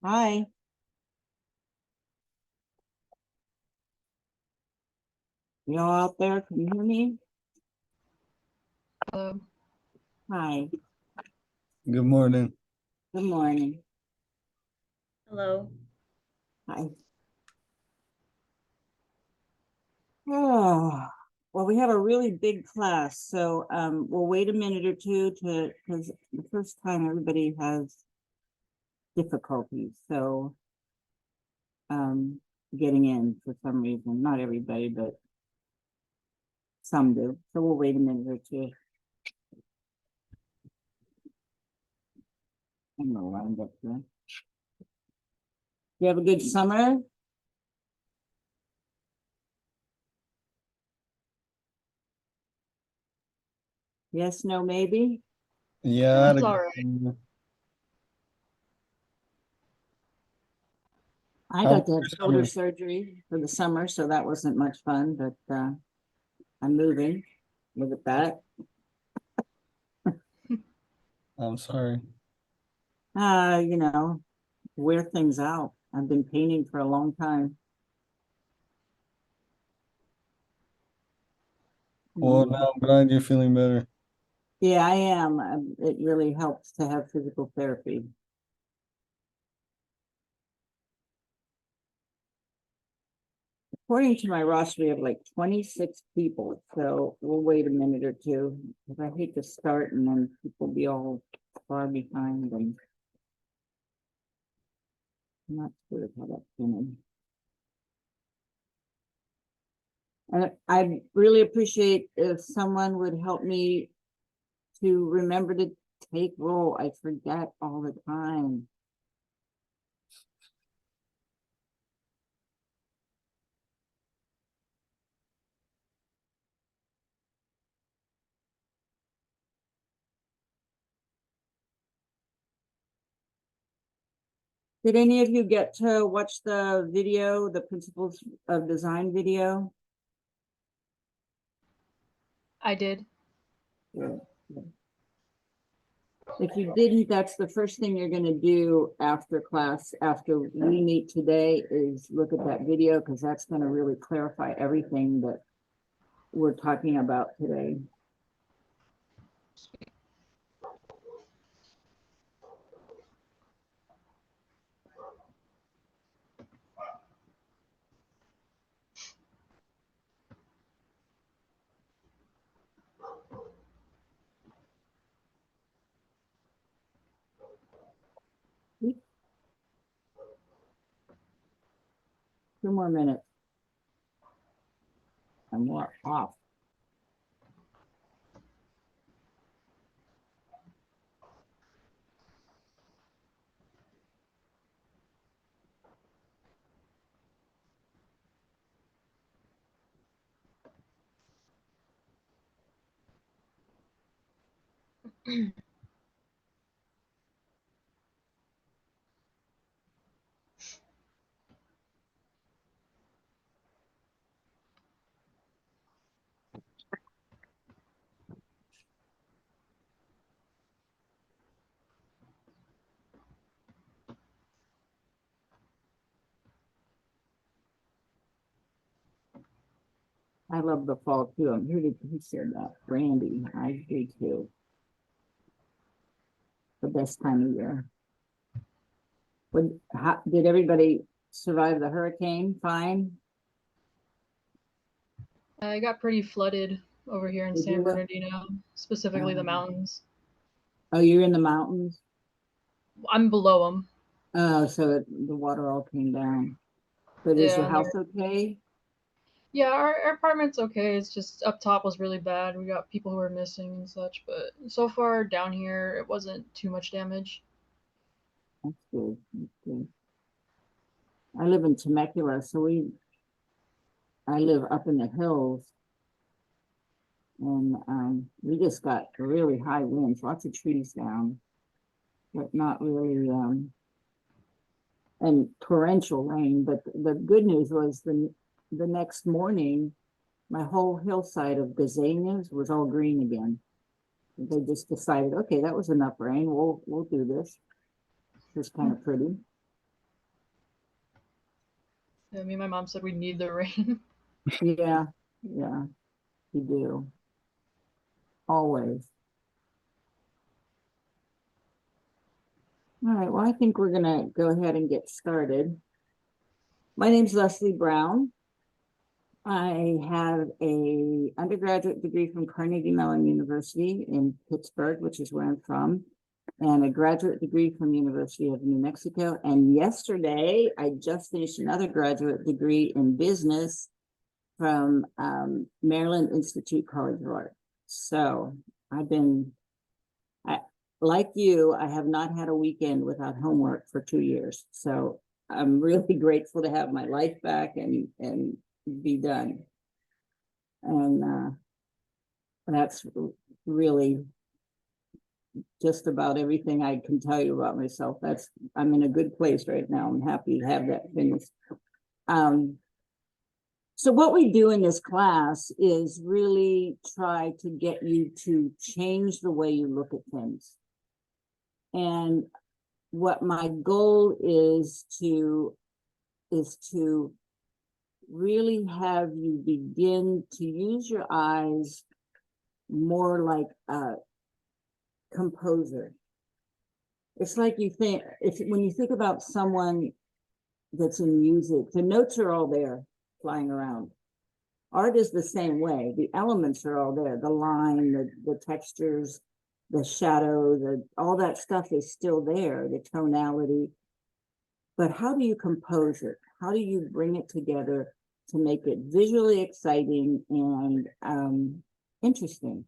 Hi. Y'all out there, can you hear me? Hi, Good morning. good morning. Hello. Hi. Oh, well, we have a really big class, so we'll wait a minute or two because the first time everybody has difficulties, so getting in for some reason, not everybody, but some do. So we'll wait a minute or two. I'm gonna wind up here. You have a good summer? Yes, no, maybe? Yeah, I had That's a all good right. summer. I How got was to have your shoulder summer? surgery for the summer, so that wasn't much fun, but I'm moving. Look at that. I'm sorry. You know, wear things out. I've been painting for a long time. Well, now I'm glad you're feeling better. Yeah, I am. It really helps to have physical therapy. According to my roster, we have like 26 people, so we'll wait a minute or two. Because I hate to start and then people be all far behind and I'm not sure how that's going. And I really appreciate if someone would help me to remember to take roll. I forget all the time. Did any of you get to watch the video, the Principles of Design video? I did. Yeah. If you didn't, that's the first thing you're gonna do after class, after we meet today, is look at that video, because that's gonna really clarify everything that we're talking about today. Two more minutes. And we're off. I love the fall too. I'm here to, who said that? Randy, I do too. The best time of year. Did everybody survive the hurricane fine? I got pretty flooded over here in Did San you? Bernardino, specifically the mountains. Oh, you're in the mountains? I'm below them. Oh, so the water all came down. But is your Yeah, house okay? yeah. Our apartment's okay. It's just up top was really bad. We got people who were missing and such, but so far down here it wasn't too much damage. That's good. That's good. I live in Temecula, so I live up in the hills, and we just got really high winds, lots of trees down, but not really and torrential rain. But the good news was the next morning, my whole hillside of gazanias was all green again. They just decided, okay, that was enough rain. We'll do this. It's kind of pretty. Yeah, me and my mom said we need the rain. Yeah, yeah, you do. Always. All right, well, I think we're gonna go ahead and get started. My name's Leslie Brown. I have a undergraduate degree from Carnegie Mellon University in Pittsburgh, which is where I'm from, and a graduate degree from University of New Mexico. And yesterday, I just finished another graduate degree in business from Maryland Institute College of Art. So like you, I have not had a weekend without homework for 2 years. So I'm really grateful to have my life back and be done. And that's really just about everything I can tell you about myself. I'm in a good place right now. I'm happy to have that finished. So what we do in this class is really try to get you to change the way you look at things. And what my goal is to really have you begin to use your eyes more like a composer. It's like when you think about someone that's in music, the notes are all there flying around. Art is the same way. The elements are all there. The line, the textures, the shadow, all that stuff is still there, the tonality. But how do you compose it? How do you bring it together to make it visually exciting and interesting?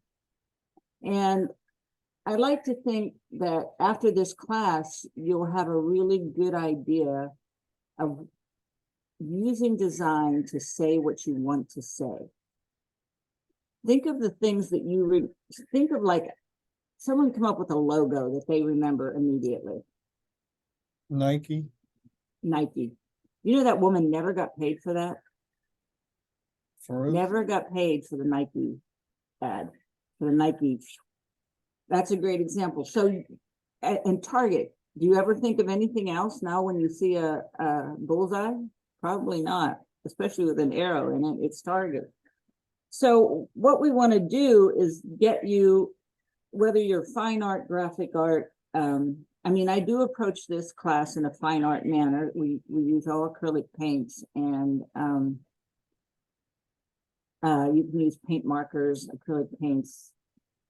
And I like to think that after this class, you'll have a really good idea of using design to say what you want to say. Think of the things that think of, like someone come up with a logo that they remember immediately. Nike. Nike. You know that woman never got paid for that? For real? Never got paid for the Nike ad, for the Nike. That's a great example. So, and Target, do you ever think of anything else now when you see a bullseye? Probably not, especially with an arrow in it. It's Target. So what we want to do is get you, whether you're fine art, graphic art, I mean, I do approach this class in a fine art manner. We use all acrylic paints, and you can use paint markers, acrylic paints,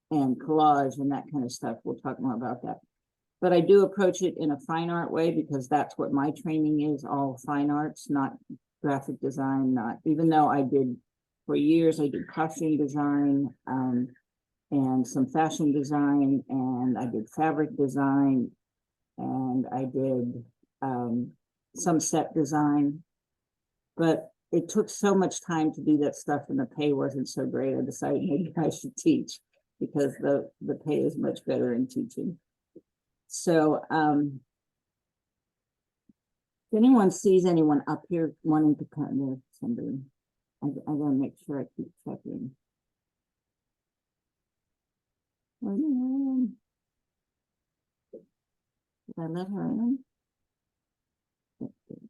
and collage and that kind of stuff. We'll talk more about that. But I do approach it in a fine art way because that's what my training is, all fine arts, not graphic design, even though for years, I did costume design, and some fashion design, and I did fabric design, and I did some set design. But it took so much time to do that stuff and the pay wasn't so great. I decided maybe I should teach because the pay is much better in teaching. So if anyone sees anyone up here wanting to come with somebody, I gotta make sure I keep checking. Did I let her in? Okay.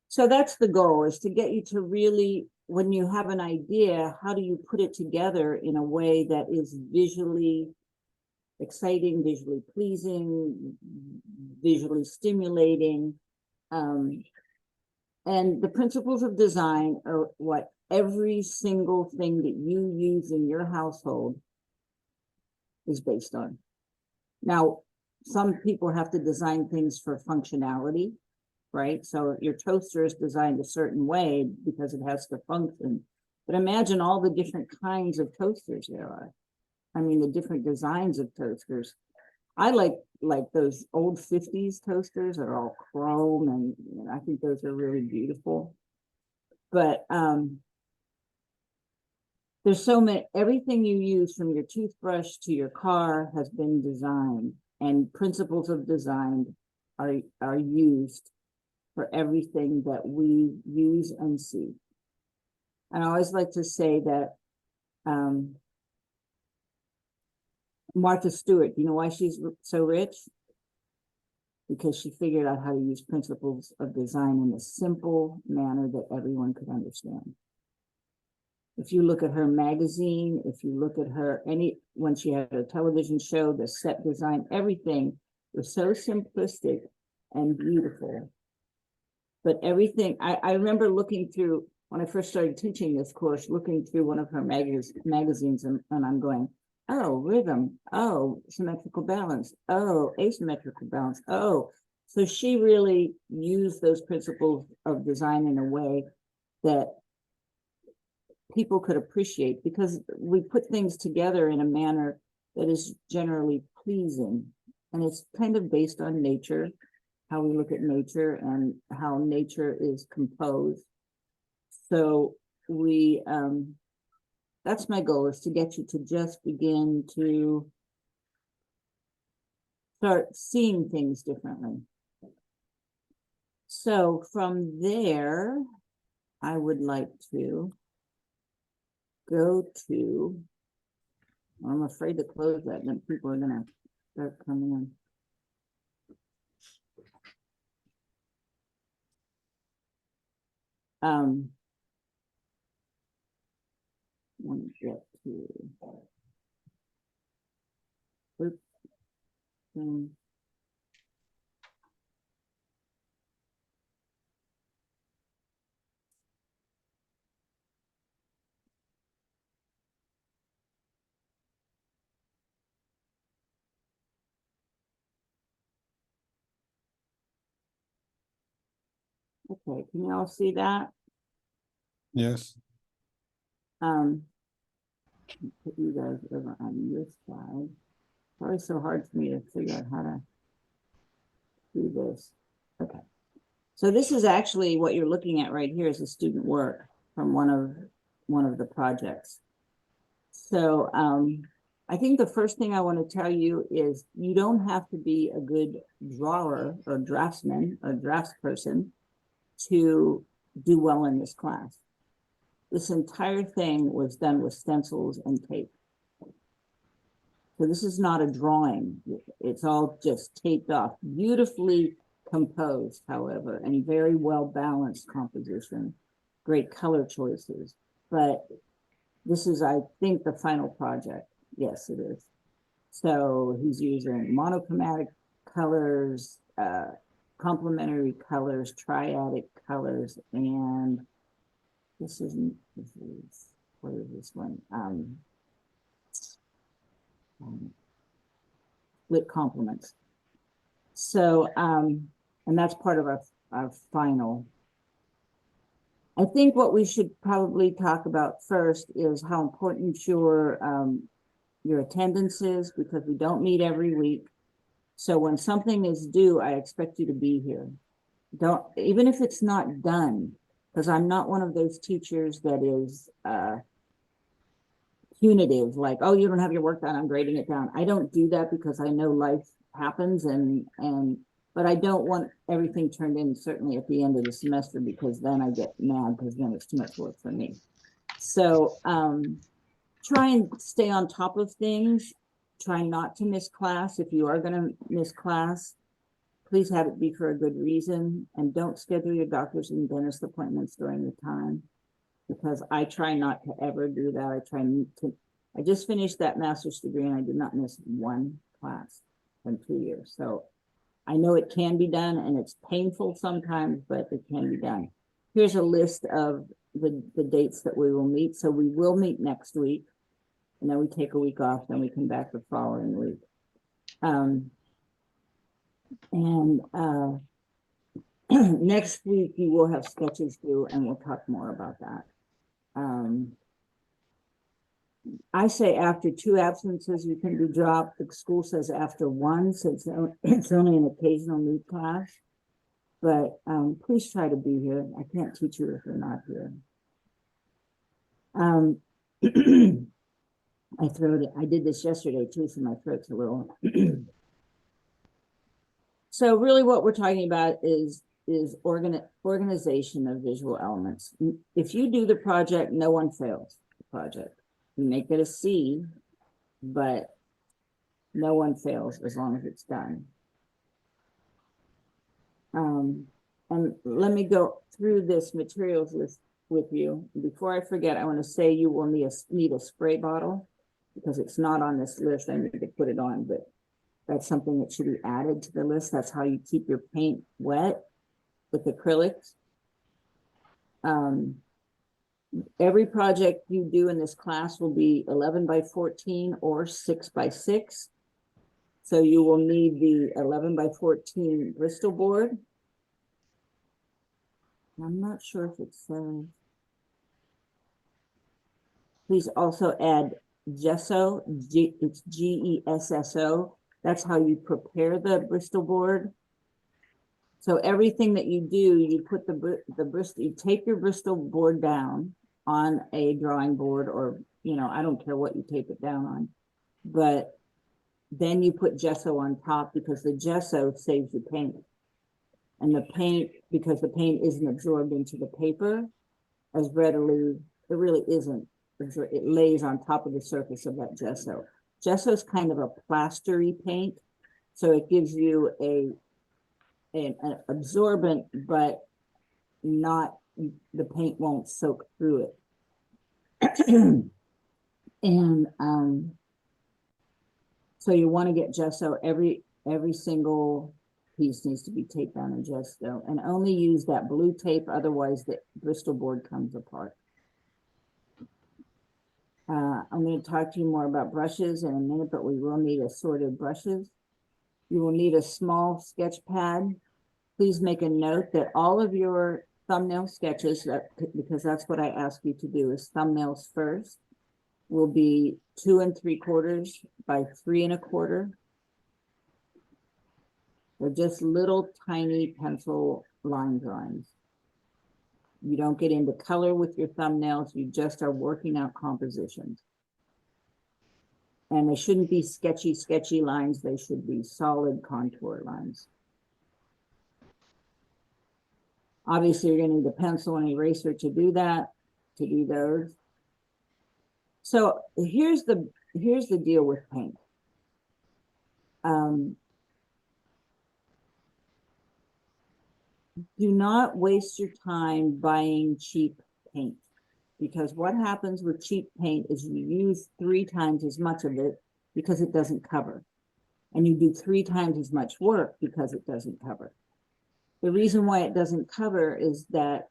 So that's the goal, is to get you to really, when you have an idea, how do you put it together in a way that is visually exciting, visually pleasing, visually stimulating. And the principles of design are what every single thing that you use in your household is based on. Now, some people have to design things for functionality, right? So your toaster is designed a certain way because it has to function. But imagine all the different kinds of toasters there are. I mean, the different designs of toasters. I like those old 50s toasters that are all chrome, and I think those are really beautiful. But there's so many, everything you use from your toothbrush to your car has been designed, and principles of design are used for everything that we use and see. And I always like to say that Martha Stewart, you know why she's so rich? Because she figured out how to use principles of design in a simple manner that everyone could understand. If you look at her magazine, if you look at her, when she had a television show, the set design, everything was so simplistic and beautiful. But everything, I remember looking through, when I first started teaching this course, looking through one of her magazines, and I'm going, oh, rhythm, oh, symmetrical balance, oh, asymmetrical balance, oh. So she really used those principles of design in a way that people could appreciate, because we put things together in a manner that is generally pleasing. And it's kind of based on nature, how we look at nature and how nature is composed. So that's my goal, is to get you to just begin to start seeing things differently. So from there, I would like to go to, I'm afraid to close that, then people are gonna start coming in. Want to get to, oops, okay, can you all see that? Yes. Put you guys over on this side. Probably so hard for me to figure out how to do this. Okay. So this is actually what you're looking at right here is a student work from one of the projects. So I think the first thing I want to tell you is you don't have to be a good drawer or draftsman or draftsperson to do well in this class. This entire thing was done with stencils and tape. So this is not a drawing. It's all just taped off, beautifully composed, however, and very well balanced composition, great color choices. But this is, I think, the final project. Yes, it is. So he's using monochromatic colors, complementary colors, triadic colors, and this is what is this one? Split complements. So, and that's part of our final. I think what we should probably talk about first is how important your attendance is, because we don't meet every week. So when something is due, I expect you to be here. Don't, even if it's not done, because I'm not one of those teachers that is punitive, like, oh, you don't have your work done, I'm grading it down. I don't do that because I know life happens, but I don't want everything turned in certainly at the end of the semester, because then I get mad, because then it's too much work for me. So try and stay on top of things. Try not to miss class. If you are going to miss class, please have it be for a good reason, and don't schedule your doctor's and dentist appointments during the time, because I try not to ever do that. I just finished that master's degree and I did not miss one class in 2 years. So I know it can be done, and it's painful sometimes, but it can be done. Here's a list of the dates that we will meet. So we will meet next week, and then we take a week off, then we come back the following week. Next week you will have sketches due, and we'll talk more about that. I say after 2 absences you can be dropped. The school says after 1, since it's only an occasional need class. But please try to be here. I can't teach you if you're not here. I did this yesterday too, so my throat's a little. So really what we're talking about is organization of visual elements. If you do the project, no one fails the project. You may get a C, but No one fails as long as it's done. And let me go through this materials list with you. Before I forget, I want to say you will need a spray bottle because it's not on this list. I need to put it on, but that's something that should be added to the list. That's how you keep your paint wet with acrylics. Every project you do in this class will be 11 by 14 or 6 by 6. So you will need the 11 by 14 Bristol board. I'm not sure if it's please also add gesso. It's Gesso. That's how you prepare the Bristol board. So everything that you do, you put the Bristol, you tape your Bristol board down on a drawing board, or, you know, I don't care what you tape it down on, but then you put gesso on top because the gesso saves the paint. And the paint, because the paint isn't absorbed into the paper as readily, it really isn't. It lays on top of the surface of that gesso. Gesso is kind of a plastery paint, so it gives you an absorbent, but not, the paint won't soak through it. And so you want to get gesso. Every single piece needs to be taped down in gesso, and only use that blue tape, otherwise the Bristol board comes apart. I'm going to talk to you more about brushes in a minute, but we will need assorted brushes. You will need a small sketch pad. Please make a note that all of your thumbnail sketches, because that's what I ask you to do, is thumbnails first, will be 2 3/4 by 3 1/4. They're just little tiny pencil line drawings. You don't get into color with your thumbnails. You just are working out compositions. And they shouldn't be sketchy lines. They should be solid contour lines. Obviously, you're going to need a pencil and eraser to do that, to do those. So here's the deal with paint. Do not waste your time buying cheap paint, because what happens with cheap paint is you use 3 times as much of it because it doesn't cover, and you do 3 times as much work because it doesn't cover. The reason why it doesn't cover is that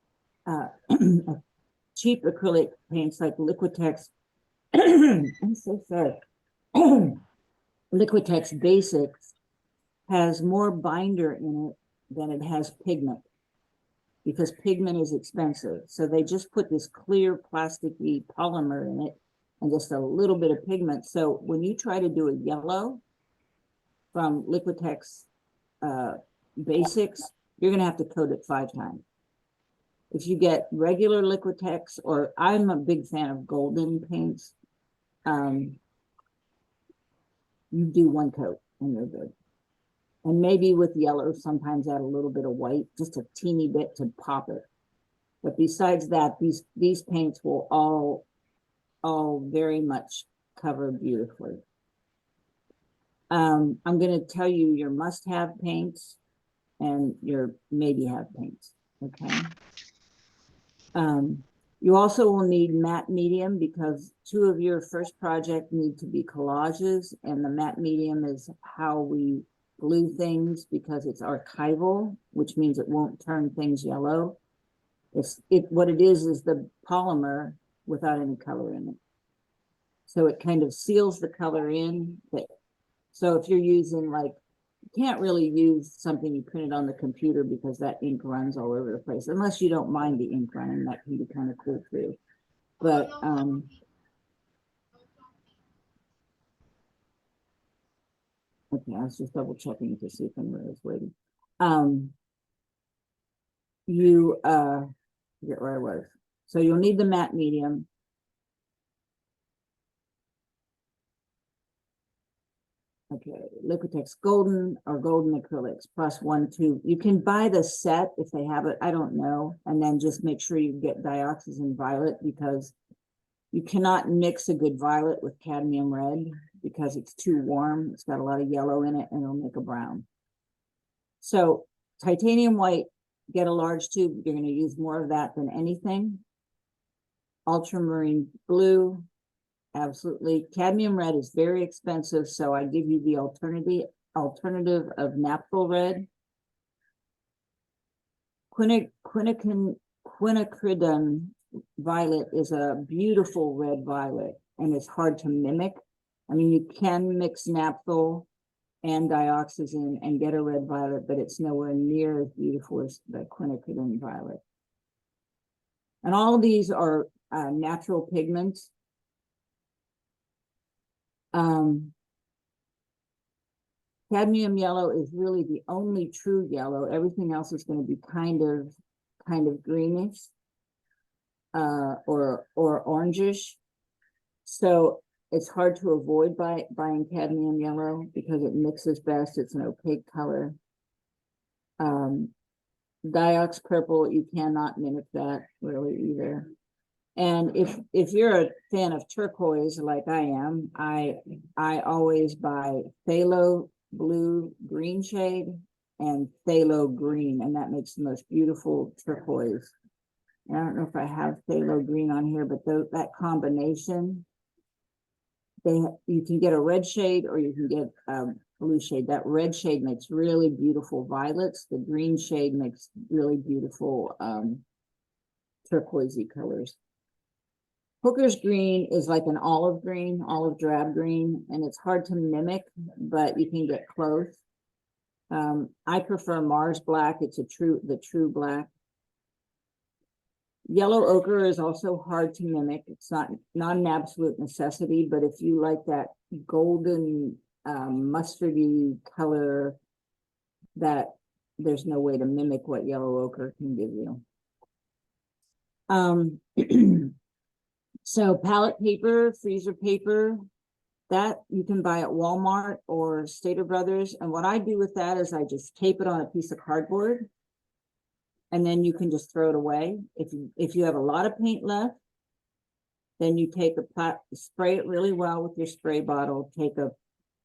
cheap acrylic paints like Liquitex, I'm so sorry, Liquitex Basics has more binder in it than it has pigment, because pigment is expensive. So they just put this clear plasticky polymer in it and just a little bit of pigment. So when you try to do a yellow from Liquitex Basics, you're gonna have to coat it 5 times. If you get regular Liquitex, or I'm a big fan of golden paints, you do 1 coat and you're good. And maybe with yellow, sometimes add a little bit of white, just a teeny bit to pop it. But besides that, these paints will all very much cover beautifully. I'm going to tell you your must-have paints and your maybe-have paints, okay? You also will need matte medium, because 2 of your first project need to be collages, and the matte medium is how we glue things, because it's archival, which means it won't turn things yellow. What it is the polymer without any color in it. So it kind of seals the color in. So if you're using, like, you can't really use something you printed on the computer because that ink runs all over the place, unless you don't mind the ink running. That can be kind of cool too. But okay, I was just double checking to see if anyone was waiting. Forget where I was. So you'll need the matte medium. Okay, Liquitex Golden or Golden Acrylics plus 1, 2. You can buy the set if they have it. I don't know. And then just make sure you get dioxazine violet, because you cannot mix a good violet with cadmium red. because it's too warm. It's got a lot of yellow in it and it'll make a brown. So titanium white, get a large tube. You're going to use more of that than anything. Ultramarine blue, absolutely. Cadmium red is very expensive, so I give you the alternative of naphtha red. Quinacridone violet is a beautiful red violet, and it's hard to mimic. I mean, you can mix naphtha and dioxazine and get a red violet, but it's nowhere near as beautiful as the quinacridone violet. And all of these are natural pigments. Cadmium yellow is really the only true yellow. Everything else is going to be kind of greenish or orangish. So it's hard to avoid buying cadmium yellow because it mixes best. It's an opaque color. Diox purple, you cannot mimic that really either. And if you're a fan of turquoise like I am, I always buy phthalo blue green shade and phthalo green, and that makes the most beautiful turquoise. And I don't know if I have phthalo green on here, but that combination, you can get a red shade or you can get blue shade. That red shade makes really beautiful violets. The green shade makes really beautiful turquoisey colors. Hooker's green is like an olive green, olive drab green, and it's hard to mimic, but you can get close. I prefer Mars black. It's the true black. Yellow ochre is also hard to mimic. It's not an absolute necessity, but if you like that golden mustardy color, that there's no way to mimic what yellow ochre can give you. So palette paper, freezer paper, that you can buy at Walmart or Stater Brothers. And what I do with that is I just tape it on a piece of cardboard, and then you can just throw it away. If you have a lot of paint left, then you take spray it really well with your spray bottle, take a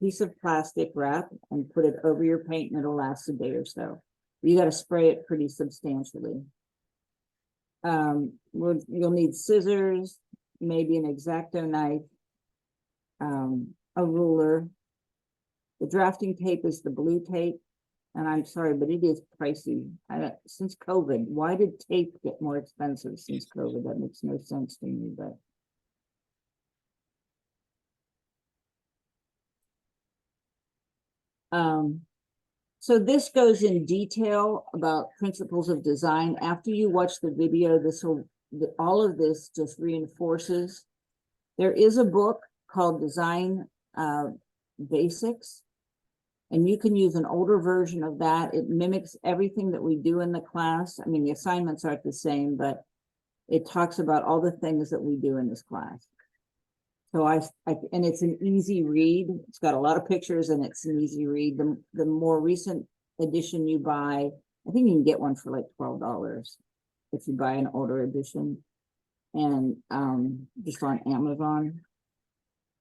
piece of plastic wrap and put it over your paint, and it'll last a day or so. You got to spray it pretty substantially. You'll need scissors, maybe an X-Acto knife, a ruler. The drafting tape is the blue tape, and I'm sorry, but it is pricey. Since COVID, why did tape get more expensive since COVID? That makes no sense to me, but. So this goes in detail about principles of design. After you watch the video, all of this just reinforces. There is a book called Design Basics, and you can use an older version of that. It mimics everything that we do in the class. I mean, the assignments aren't the same, but it talks about all the things that we do in this class. So and it's an easy read. It's got a lot of pictures and it's an easy read. The more recent edition you buy, I think you can get one for like $12 if you buy an older edition, and just on Amazon.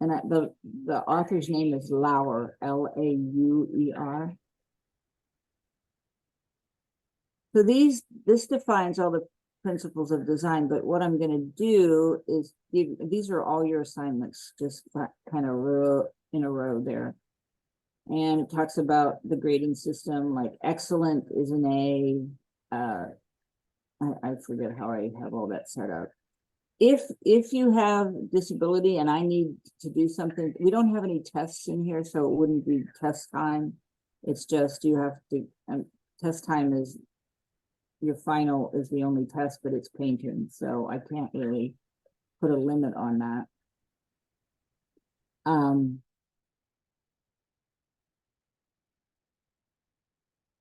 And the author's name is Lauer, L-A-U-E-R. So this defines all the principles of design, but what I'm going to do is these are all your assignments, just kind of in a row there. And it talks about the grading system, like excellent is an A. I forget how I have all that set up. If you have disability and I need to do something, we don't have any tests in here, so it wouldn't be test time. It's just you have to, test time is your final is the only test, but it's painting, so I can't really put a limit on that.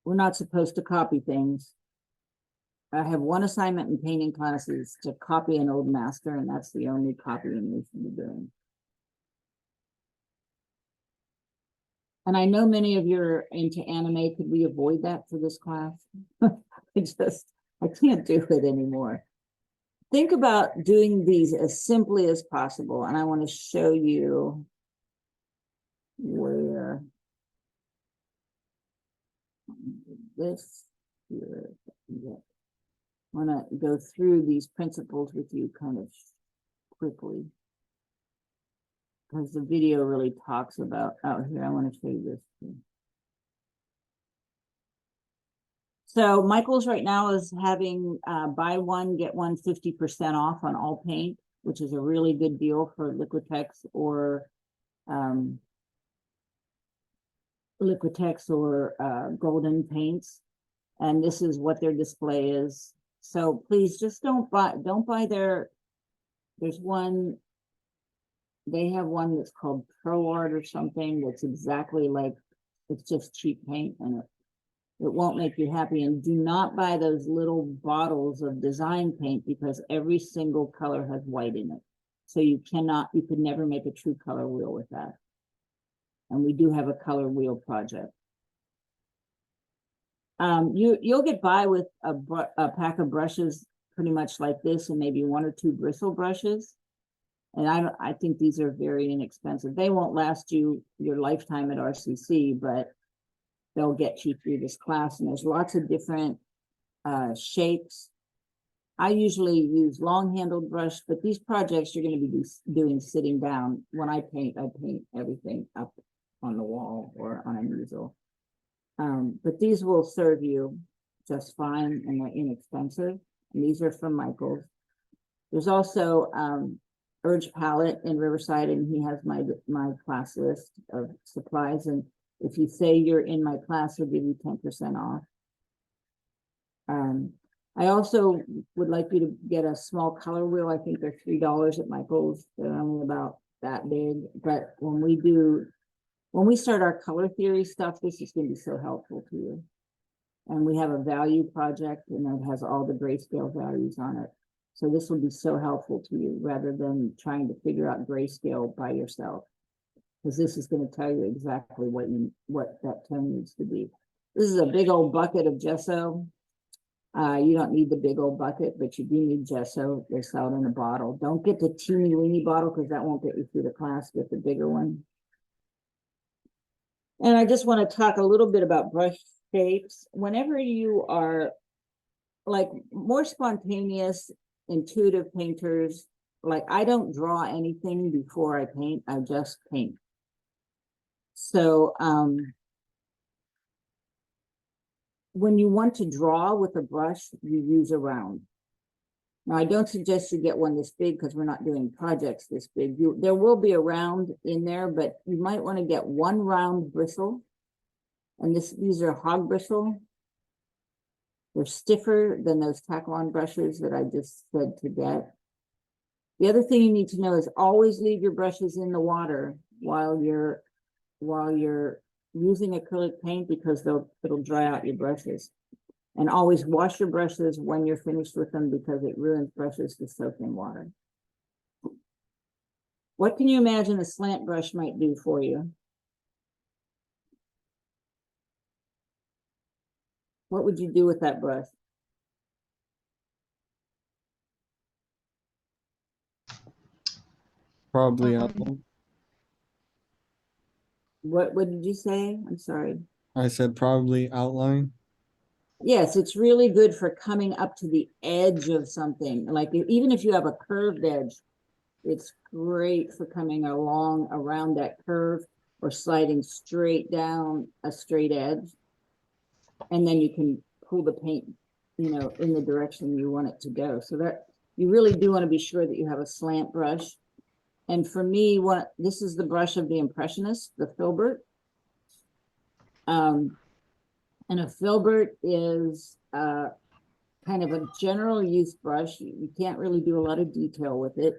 We're not supposed to copy things. I have one assignment in painting classes to copy an old master, and that's the only copying we should be doing. And I know many of you are into anime. Could we avoid that for this class? I can't do it anymore. Think about doing these as simply as possible. And I want to show you where this here, yeah. Want to go through these principles with you kind of quickly, because the video really talks about, oh, here, I want to show you this too. So Michael's right now is having buy one, get one 50% off on all paint, which is a really good deal for Liquitex or Golden paints. And this is what their display is. So please just don't buy their, there's one, they have one that's called Pro Art or something that's exactly like, it's just cheap paint and it won't make you happy. And do not buy those little bottles of design paint because every single color has white in it. So you could never make a true color wheel with that. And we do have a color wheel project. You'll get by with a pack of brushes pretty much like this and maybe one or two bristle brushes. And I think these are very inexpensive. They won't last you your lifetime at RCC, but they'll get you through this class. And there's lots of different shapes. I usually use long-handled brush, but these projects you're going to be doing sitting down. When I paint everything up on the wall or on an easel. But these will serve you just fine and they're inexpensive. And these are from Michael's. There's also Urge Palette in Riverside, and he has my class list of supplies. And if you say you're in my class, he'll give you 10% off. I also would like you to get a small color wheel. I think they're $3 at Michael's. They're only about that big. But when we start our color theory stuff, this is going to be so helpful to you. And we have a value project and it has all the grayscale values on it. So this will be so helpful to you rather than trying to figure out grayscale by yourself. Because this is going to tell you exactly what that tone needs to be. This is a big old bucket of gesso. You don't need the big old bucket, but you do need gesso. They sell it in a bottle. Don't get the teeny weeny bottle because that won't get you through the class. Get the bigger one. And I just want to talk a little bit about brush shapes. Whenever you are like more spontaneous, intuitive painters, like I don't draw anything before I paint, I just paint. So when you want to draw with a brush, you use a round. Now, I don't suggest you get one this big because we're not doing projects this big. There will be a round in there, but you might want to get one round bristle. And these are hog bristle. They're stiffer than those Taklon brushes that I just said to get. The other thing you need to know is always leave your brushes in the water while you're using acrylic paint because it'll dry out your brushes. And always wash your brushes when you're finished with them because it ruins brushes to soak in water. What can you imagine a slant brush might do for you? What would you do with that brush? Probably outline. What did you say? I'm sorry. I said probably outline. Yes, it's really good for coming up to the edge of something. Like even if you have a curved edge, it's great for coming along around that curve or sliding straight down a straight edge. And then you can pull the paint, in the direction you want it to go. So that you really do want to be sure that you have a slant brush. And for me, this is the brush of the Impressionist, the Filbert. And a filbert is kind of a general use brush. You can't really do a lot of detail with it,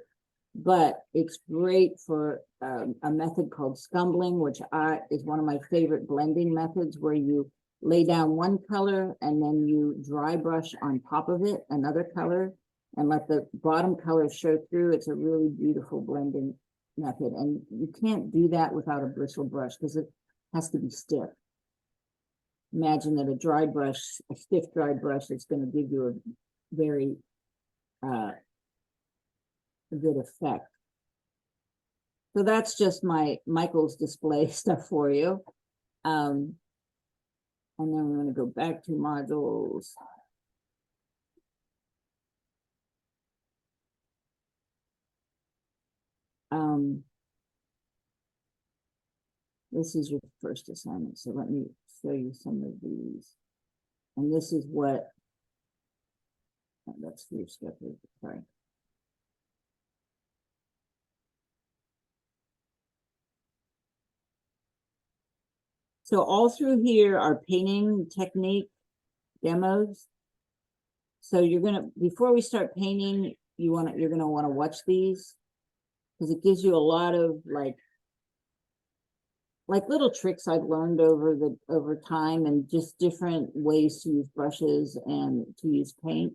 but it's great for a method called scumbling, which is one of my favorite blending methods, where you lay down one color and then you dry brush on top of it another color and let the bottom color show through. It's a really beautiful blending method. And you can't do that without a bristle brush because it has to be stiff. Imagine that a stiff dry brush is going to give you a very good effect. So that's just my Michael's display stuff for you. And then we're going to go back to modules. This is your first assignment, so let me show you some of these. And this is what, oh, that's for your schedule, sorry. So all through here are painting technique demos. So you're gonna, before we start painting, you're gonna want to watch these because it gives you a lot of like little tricks I've learned over time, and just different ways to use brushes and to use paint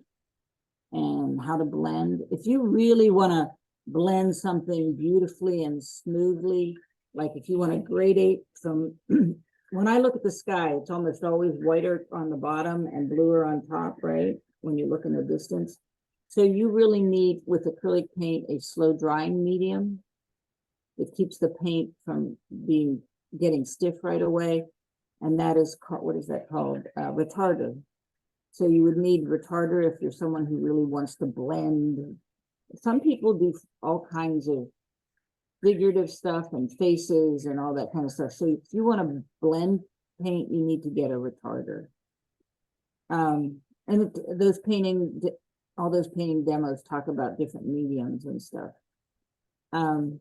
and how to blend. If you really want to blend something beautifully and smoothly, like if you want to gradate from when I look at the sky, it's almost always whiter on the bottom and bluer on top, right? When you look in the distance. So you really need, with acrylic paint, a slow drying medium. It keeps the paint from getting stiff right away. And that is called, what is that called? Retarder. So you would need retarder if you're someone who really wants to blend. Some people do all kinds of figurative stuff and faces and all that kind of stuff. So if you want to blend paint, you need to get a retarder. And all those painting demos talk about different mediums and stuff. So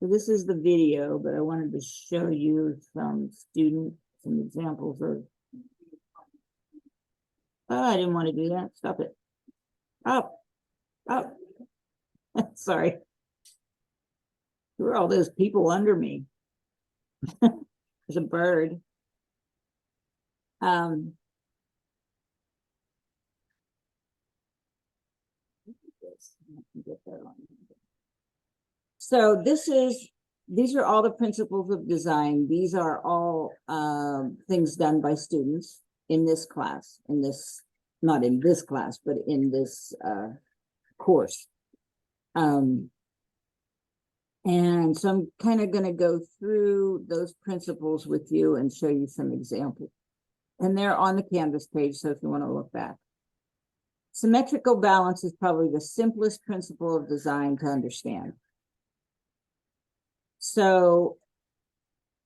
this is the video, but I wanted to show you some examples of. Oh, I didn't want to do that. Stop it. Up. Sorry. Who are all those people under me? There's a bird. So these are all the principles of design. These are all things done by students in this class, not in this class, but in this course. And so I'm kind of going to go through those principles with you and show you some examples. And they're on the Canvas page, so if you want to look back. Symmetrical balance is probably the simplest principle of design to understand. So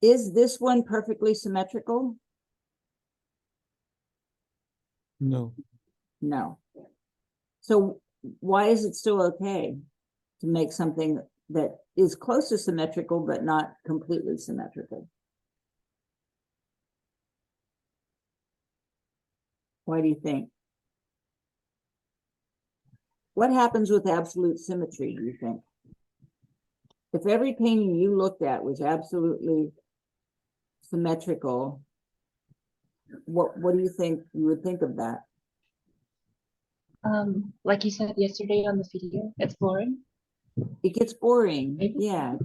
is this one perfectly symmetrical? No. No. So why is it still okay to make something that is close to symmetrical, but not completely symmetrical? Why do you think? What happens with absolute symmetry, do you think? If every painting you looked at was absolutely symmetrical, what do you think you would think of that? Like you said yesterday on the video, it's boring. It gets boring. Maybe. Yeah,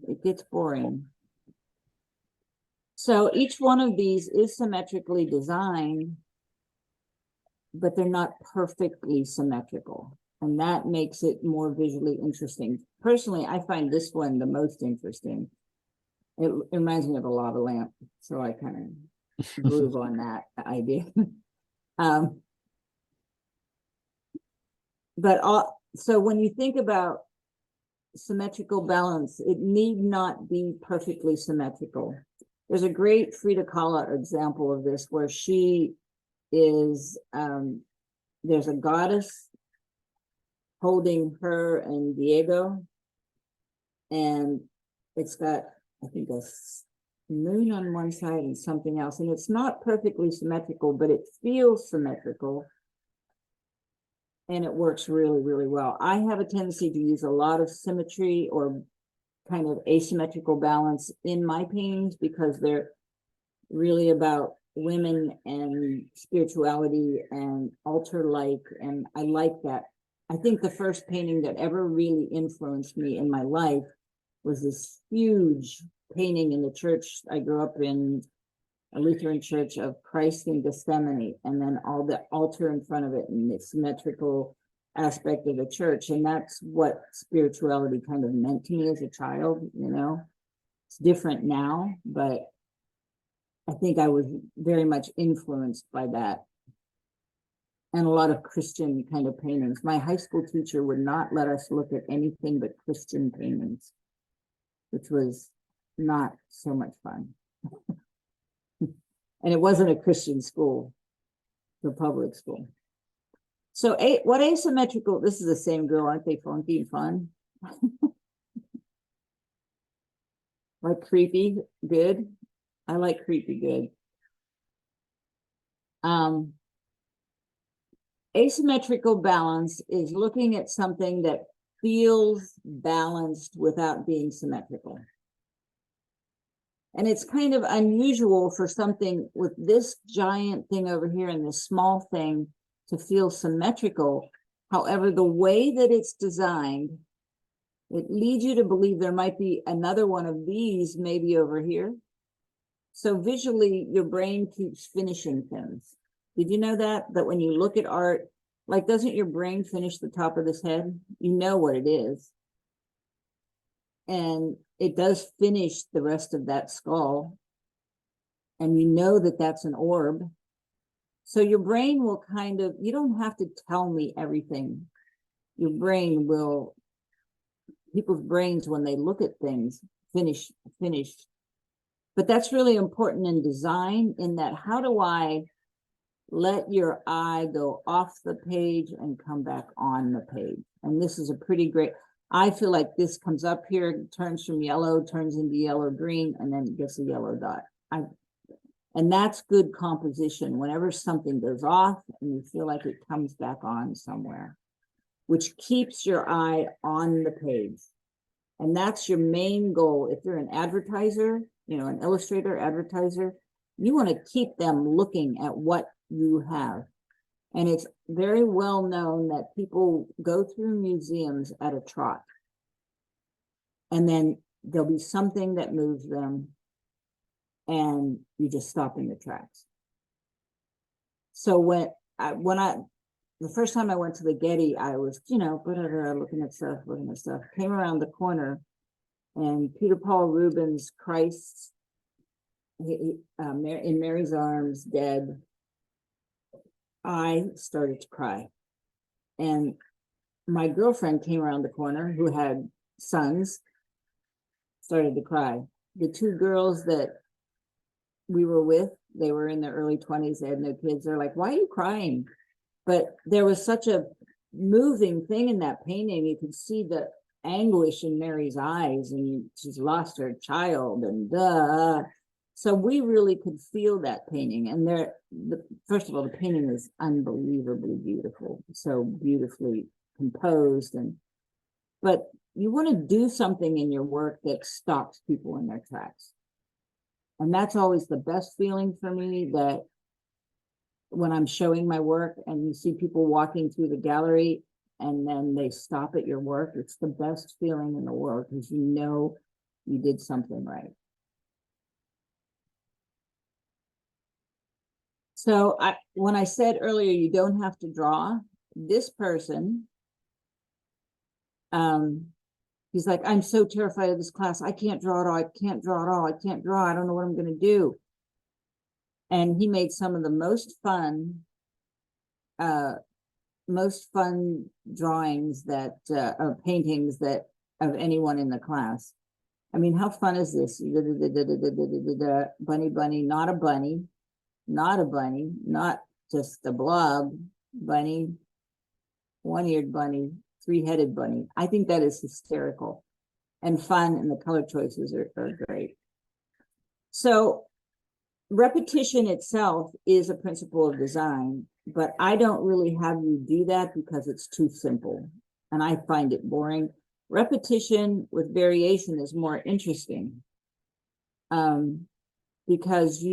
it gets boring. So each one of these is symmetrically designed, but they're not perfectly symmetrical. And that makes it more visually interesting. Personally, I find this one the most interesting. It reminds me of a lava lamp, so I kind of groove on that idea. So when you think about symmetrical balance, it need not be perfectly symmetrical. There's a great Frida Kahlo example of this where she is, there's a goddess holding her and Diego, and it's got, I think, a moon on one side and something else, and it's not perfectly symmetrical, but it feels symmetrical, and it works really, really well. I have a tendency to use a lot of symmetry or kind of asymmetrical balance in my paintings because they're really about women and spirituality and altar-like, and I like that. I think the first painting that ever really influenced me in my life was this huge painting in the church I grew up in a Lutheran church of Christ in Gethsemane, and then all the altar in front of it and the symmetrical aspect of the church. And that's what spirituality kind of meant to me as a child, you know. It's different now, but I think I was very much influenced by that. And a lot of Christian kind of paintings. My high school teacher would not let us look at anything but Christian paintings, which was not so much fun. And it wasn't a Christian school, the public school. So what asymmetrical, this is the same girl, aren't they funky and fun? Like creepy, good. I like creepy good. Asymmetrical balance is looking at something that feels balanced without being symmetrical. And it's kind of unusual for something with this giant thing over here and this small thing to feel symmetrical. However, the way that it's designed, it leads you to believe there might be another one of these maybe over here. So visually, your brain keeps finishing things. Did you know that when you look at art, like, doesn't your brain finish the top of this head? You know what it is. And it does finish the rest of that skull. And you know that that's an orb. So your brain will kind of, you don't have to tell me everything. Your brain will, people's brains, when they look at things, finish. But that's really important in design, in that how do I let your eye go off the page and come back on the page? And this is a pretty great, I feel like this comes up here, turns from yellow, turns into yellow green, and then it gets a yellow dot. And that's good composition. Whenever something goes off and you feel like it comes back on somewhere, which keeps your eye on the page. And that's your main goal. If you're an advertiser, you know, an illustrator, advertiser, you want to keep them looking at what you have. And it's very well known that people go through museums at a trot. And then there'll be something that moves them and you just stop in your tracks. So the first time I went to the Getty, I was, you know, looking at stuff, came around the corner, and Peter Paul Rubens' Christ in Mary's arms, dead. I started to cry. And my girlfriend came around the corner, who had sons, started to cry. The two girls that we were with, they were in their early 20s, they had no kids. They're like, why are you crying? But there was such a moving thing in that painting. You could see the anguish in Mary's eyes, and she's lost her child, and so we really could feel that painting. And first of all, the painting is unbelievably beautiful, so beautifully composed. But you want to do something in your work that stops people in their tracks. And that's always the best feeling for me, that when I'm showing my work and you see people walking through the gallery and then they stop at your work, it's the best feeling in the world, because you know you did something right. So when I said earlier, you don't have to draw, this person, he's like, I'm so terrified of this class. I can't draw at all. I can't draw at all. I can't draw. I don't know what I'm going to do. And he made some of the most fun drawings that, or paintings that, of anyone in the class. I mean, how fun is this? Bunny, not a bunny, not just a blob, bunny, one-eared bunny, three-headed bunny. I think that is hysterical and fun, and the color choices are great. So repetition itself is a principle of design, but I don't really have you do that because it's too simple and I find it boring. Repetition with variation is more interesting, because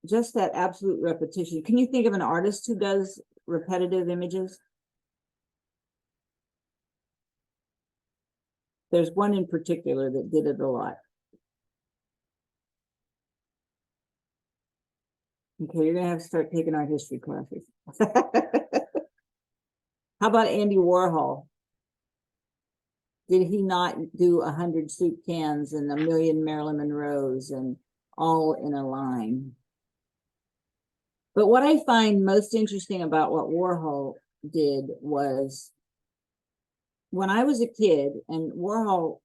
just that absolute repetition. Can you think of an artist who does repetitive images? There's one in particular that did it a lot. Okay, you're gonna have to start taking our history classes. How about Andy Warhol? Did he not do 100 soup cans and 1,000,000 Marilyn Monroes and all in a line? But what I find most interesting about what Warhol did was when I was a kid, and Warhol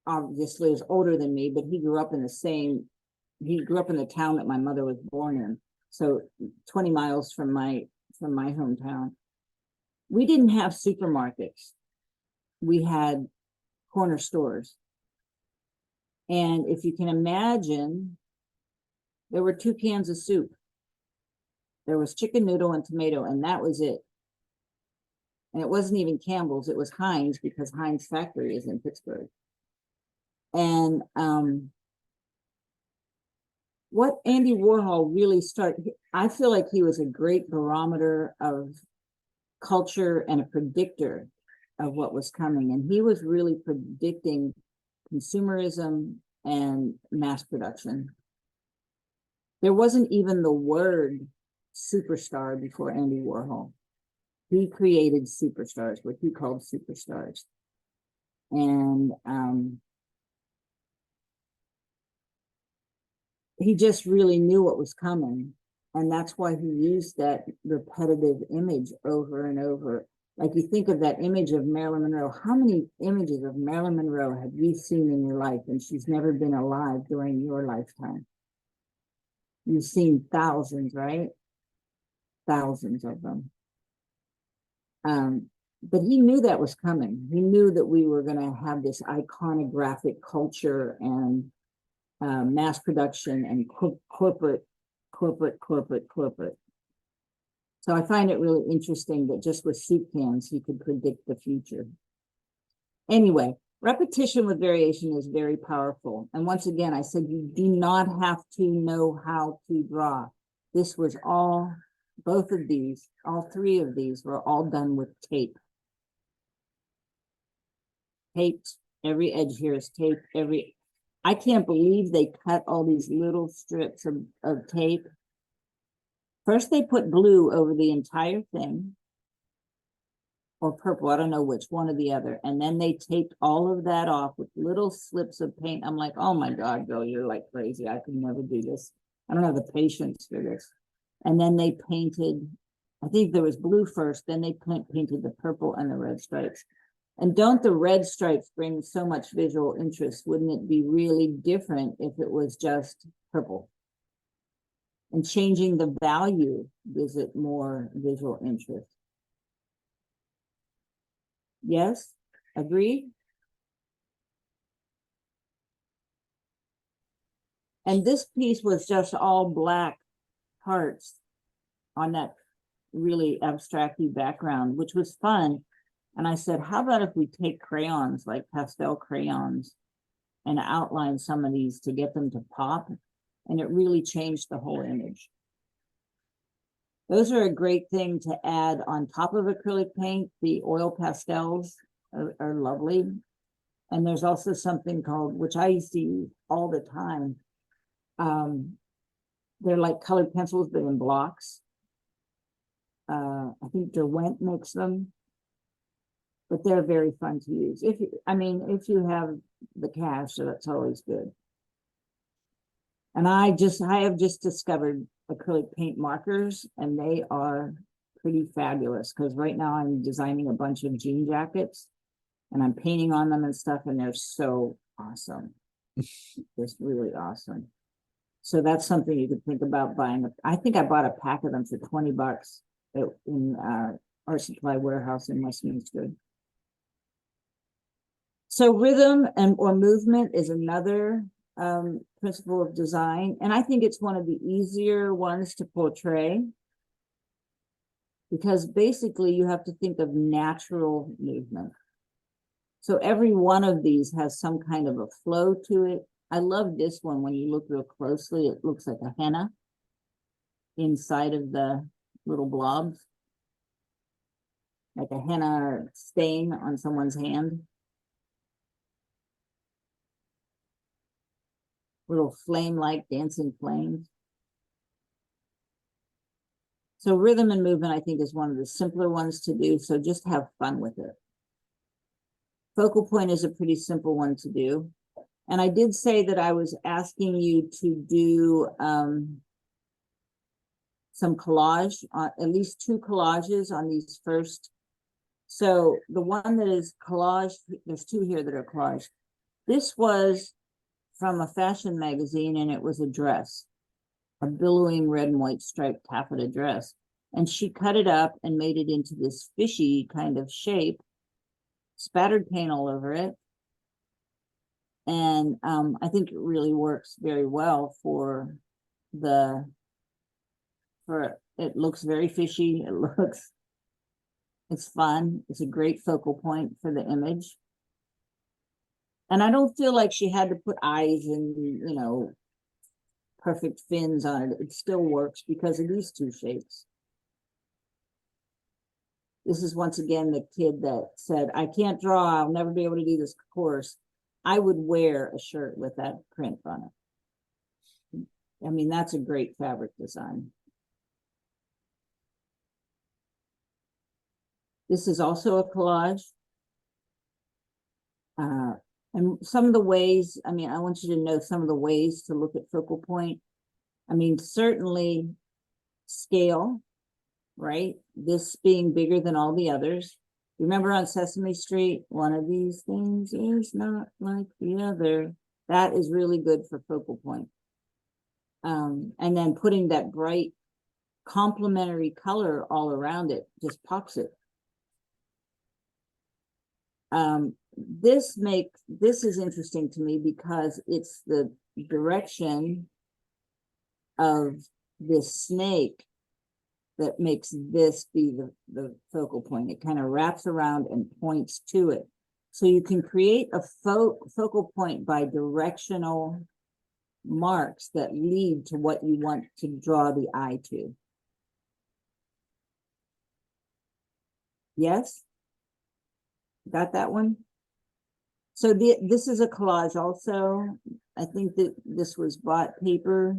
obviously is older than me, but he grew up in the town that my mother was born in. So 20 miles from my hometown. We didn't have supermarkets. We had corner stores. And if you can imagine, there were 2 cans of soup. There was chicken noodle and tomato, and that was it. And it wasn't even Campbell's, it was Heinz, because Heinz factory is in Pittsburgh. And what Andy Warhol really started, I feel like he was a great barometer of culture and a predictor of what was coming. And he was really predicting consumerism and mass production. There wasn't even the word superstar before Andy Warhol. He created superstars, what he called superstars. And he just really knew what was coming. And that's why he used that repetitive image over and over. Like you think of that image of Marilyn Monroe. How many images of Marilyn Monroe have you seen in your life? And she's never been alive during your lifetime. You've seen thousands, right? Thousands of them. But he knew that was coming. He knew that we were going to have this iconographic culture and mass production and corporate. So I find it really interesting that just with soup cans, he could predict the future. Anyway, repetition with variation is very powerful. And once again, I said, you do not have to know how to draw. This was all, both of these, all 3 of these were all done with tape. Taped, every edge here is taped, I can't believe they cut all these little strips of tape. First, they put blue over the entire thing, or purple, I don't know which, one or the other. And then they taped all of that off with little slips of paint. I'm like, oh my God, girl, you're like crazy. I could never do this. I don't have the patience for this. And then they painted, I think there was blue first, then they painted the purple and the red stripes. And don't the red stripes bring so much visual interest? Wouldn't it be really different if it was just purple? And changing the value gives it more visual interest. Yes, agree? And this piece was just all black parts on that really abstract background, which was fun. And I said, how about if we take crayons, like pastel crayons, and outline some of these to get them to pop? And it really changed the whole image. Those are a great thing to add on top of acrylic paint. The oil pastels are lovely. And there's also something called, which I used to use all the time. They're like colored pencils, but in blocks. I think Derwent makes them. But they're very fun to use. If you have the cash, so that's always good. And I have just discovered acrylic paint markers, and they are pretty fabulous, because right now I'm designing a bunch of jean jackets and I'm painting on them and stuff, and they're so awesome. Just really awesome. So that's something you could think about buying. I think I bought a pack of them for $20 in Art Supply Warehouse in Westminster. So rhythm or movement is another principle of design. And I think it's one of the easier ones to portray, because basically you have to think of natural movement. So every one of these has some kind of a flow to it. I love this one. When you look real closely, it looks like a henna inside of the little blobs, like a henna stain on someone's hand. Little flame-like dancing flames. So rhythm and movement, I think, is one of the simpler ones to do, so just have fun with it. Focal point is a pretty simple one to do. And I did say that I was asking you to do some collage, at least 2 collages on these first. So the one that is collage, there's 2 here that are collage. This was from a fashion magazine, and it was a dress, a billowing red and white striped taffeta dress. And she cut it up and made it into this fishy kind of shape, spattered paint all over it. And I think it really works very well for it looks very fishy. It's fun. It's a great focal point for the image. And I don't feel like she had to put eyes and, you know, perfect fins on it. It still works because of these 2 shapes. This is once again the kid that said, I can't draw, I'll never be able to do this course. I would wear a shirt with that print on it. I mean, that's a great fabric design. This is also a collage. And some of the ways, I mean, I want you to know some of the ways to look at focal point. I mean, certainly scale, right? This being bigger than all the others. Remember on Sesame Street, one of these things is not like the other. That is really good for focal point. And then putting that bright complementary color all around it just pops it. This is interesting to me because it's the direction of this snake that makes this be the focal point. It kind of wraps around and points to it. So you can create a focal point by directional marks that lead to what you want to draw the eye to. Yes? Got that one? So this is a collage also. I think that this was bought paper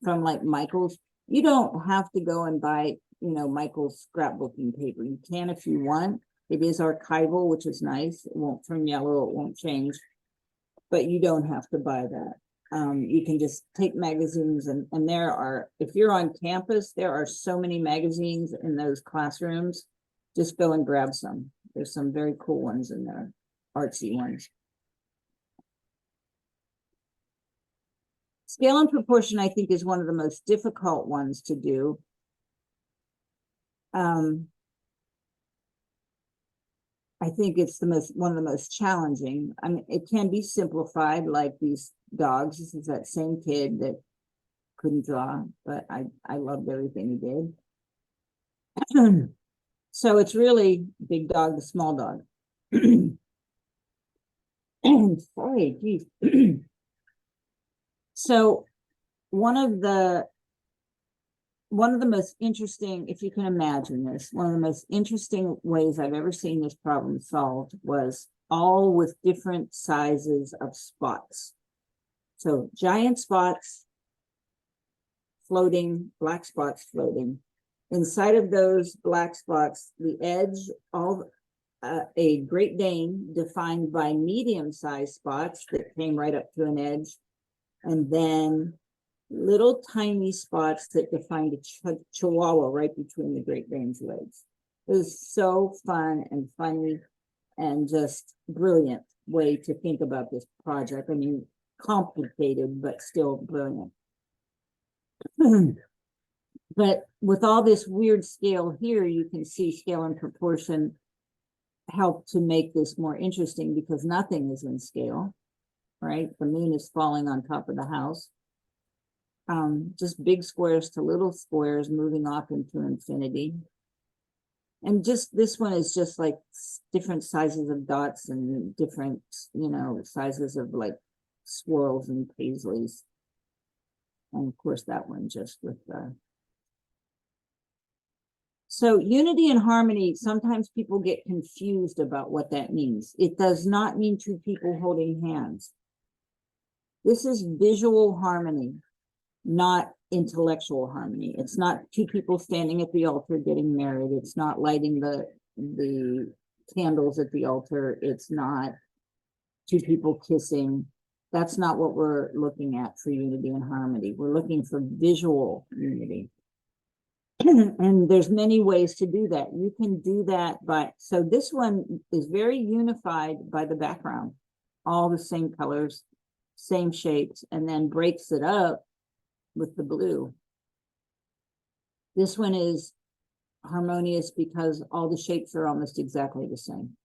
from like Michael's. You don't have to go and buy, you know, Michael's scrapbooking paper. You can if you want. It is archival, which is nice. It won't turn yellow, it won't change. But you don't have to buy that. You can just take magazines and there are, if you're on campus, there are so many magazines in those classrooms. Just go and grab some. There's some very cool ones in there, artsy ones. Scale and proportion, I think, is one of the most difficult ones to do. I think it's one of the most challenging. I mean, it can be simplified, like these dogs. This is that same kid that couldn't draw, but I loved everything he did. So it's really big dog to small dog. Sorry, geez. So one of the most interesting, if you can imagine this, one of the most interesting ways I've ever seen this problem solved was all with different sizes of spots. So giant spots floating, black spots floating. Inside of those black spots, the edge, a Great Dane defined by medium-sized spots that came right up to an edge, and then little tiny spots that defined a Chihuahua right between the Great Dane's legs. It was so fun and funny and just brilliant way to think about this project. I mean, complicated, but still brilliant. But with all this weird scale here, you can see scale and proportion help to make this more interesting because nothing is in scale, right? The moon is falling on top of the house. Just big squares to little squares moving off into infinity. And just this one is just like different sizes of dots and different, you know, sizes of like swirls and paisleys. And of course that one just with so unity and harmony, sometimes people get confused about what that means. It does not mean 2 people holding hands. This is visual harmony. not intellectual harmony. It's not two people standing at the altar getting married. It's not lighting the candles at the altar. It's not two people kissing. That's not what we're looking at for unity and harmony. We're looking for visual unity. And there's many ways to do that. You can do that by, so this one is very unified by the background, all the same colors, same shapes, and then breaks it up with the blue. This one is harmonious because all the shapes are almost exactly the same.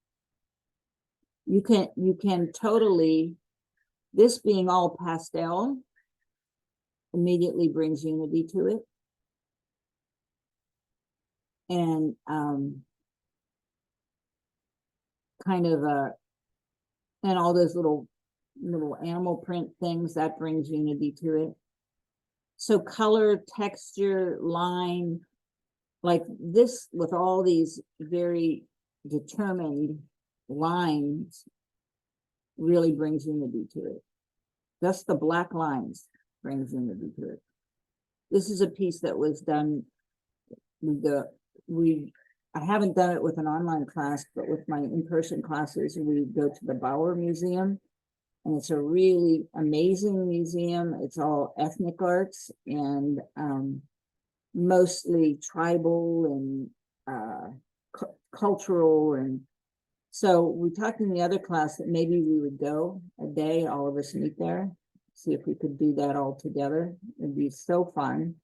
You can totally, this being all pastel immediately brings unity to it. And kind of and all those little animal print things, that brings unity to it. So color, texture, line, like this with all these very determined lines really brings unity to it. Just the black lines brings unity to it. This is a piece that was done with I haven't done it with an online class, but with my in-person classes, we go to the Bauer Museum, and it's a really amazing museum. It's all ethnic arts and mostly tribal and cultural. And so we talked in the other class that maybe we would go a day, all of us meet there, see if we could do that all together. It'd be so fun.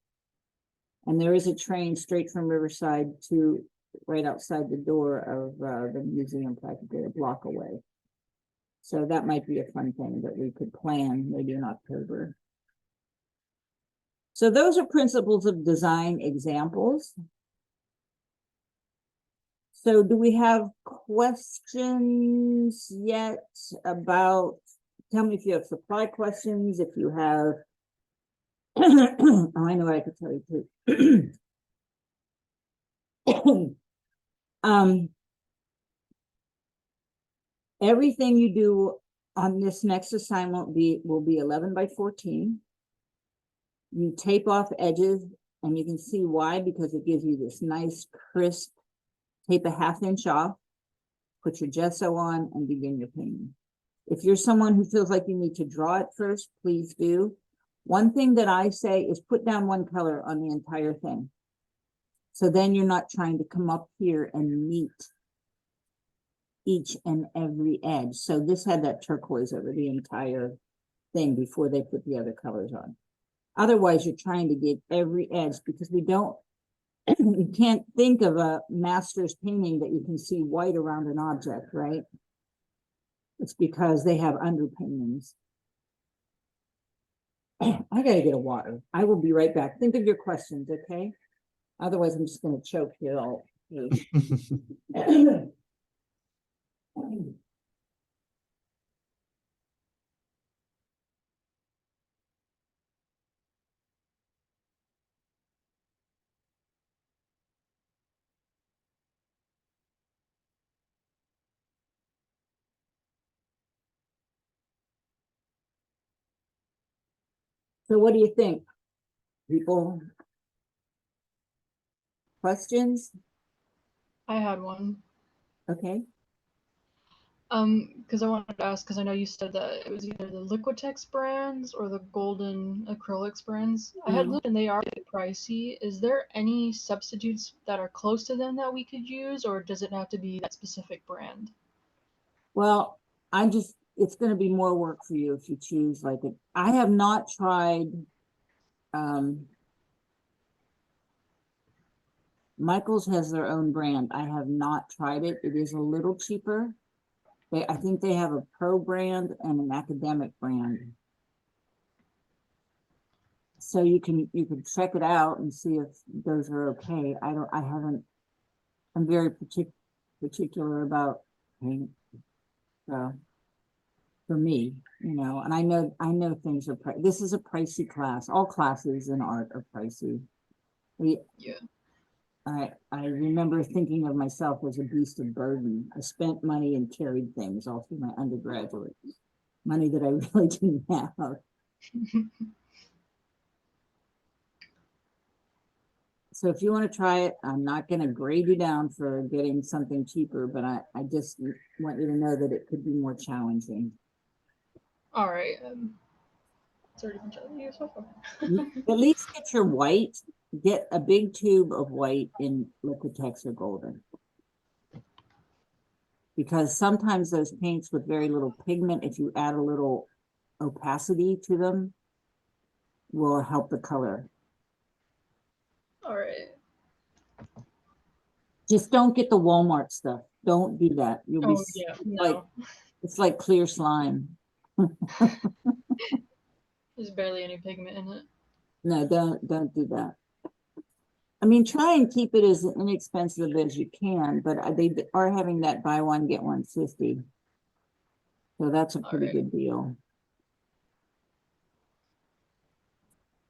And there is a train straight from Riverside to right outside the door of the museum, practically a block away. So that might be a fun thing that we could plan maybe in October. So those are principles of design examples. So do we have questions yet about, tell me if you have supply questions, if you have, oh, I know I could tell you too. Everything you do on this next assignment will be 11 by 14. You tape off edges, and you can see why, because it gives you this nice crisp, tape a 1/2 inch off, put your gesso on, and begin your painting. If you're someone who feels like you need to draw it first, please do. One thing that I say is put down one color on the entire thing. So then you're not trying to come up here and meet each and every edge. So this had that turquoise over the entire thing before they put the other colors on. Otherwise, you're trying to get every edge, because we don't, you can't think of a master's painting that you can see white around an object, right? It's because they have underpaintings. I gotta get a water. I will be right back. Think of your questions, okay? Otherwise, I'm just gonna choke here all. So what do you think, people? Questions? I had one. Okay. Because I wanted to ask, because I know you said that it was either the Liquitex brands or the Golden Acrylics brands. I had looked and they are a bit pricey. Is there any substitutes that are close to them that we could use, or does it have to be that specific brand? Well, it's going to be more work for you if you choose like it. I have not tried, Michaels has their own brand. I have not tried it. It is a little cheaper. I think they have a pro brand and an academic brand. So you can check it out and see if those are okay. I'm very particular about paint. So for me, and I know things are this is a pricey class. All classes in art are pricey. Yeah. I remember thinking of myself as a beast of burden. I spent money and carried things all through my undergraduate, money that I really didn't have. So if you want to try it, I'm not going to grade you down for getting something cheaper, but I just want you to know that it could be more challenging. All right. It's already been challenging so far. At least get your white, get a big tube of white in Liquitex or Golden. Because sometimes those paints with very little pigment, if you add a little opacity to them, will help the color. All right. Just don't get the Walmart stuff. Don't do that. You'll be Oh yeah. like, No. it's like clear slime. There's barely any pigment in it. No, don't do that. I mean, try and keep it as inexpensive as you can, but they are having that buy one, get one 50. So that's a pretty Alright. good deal.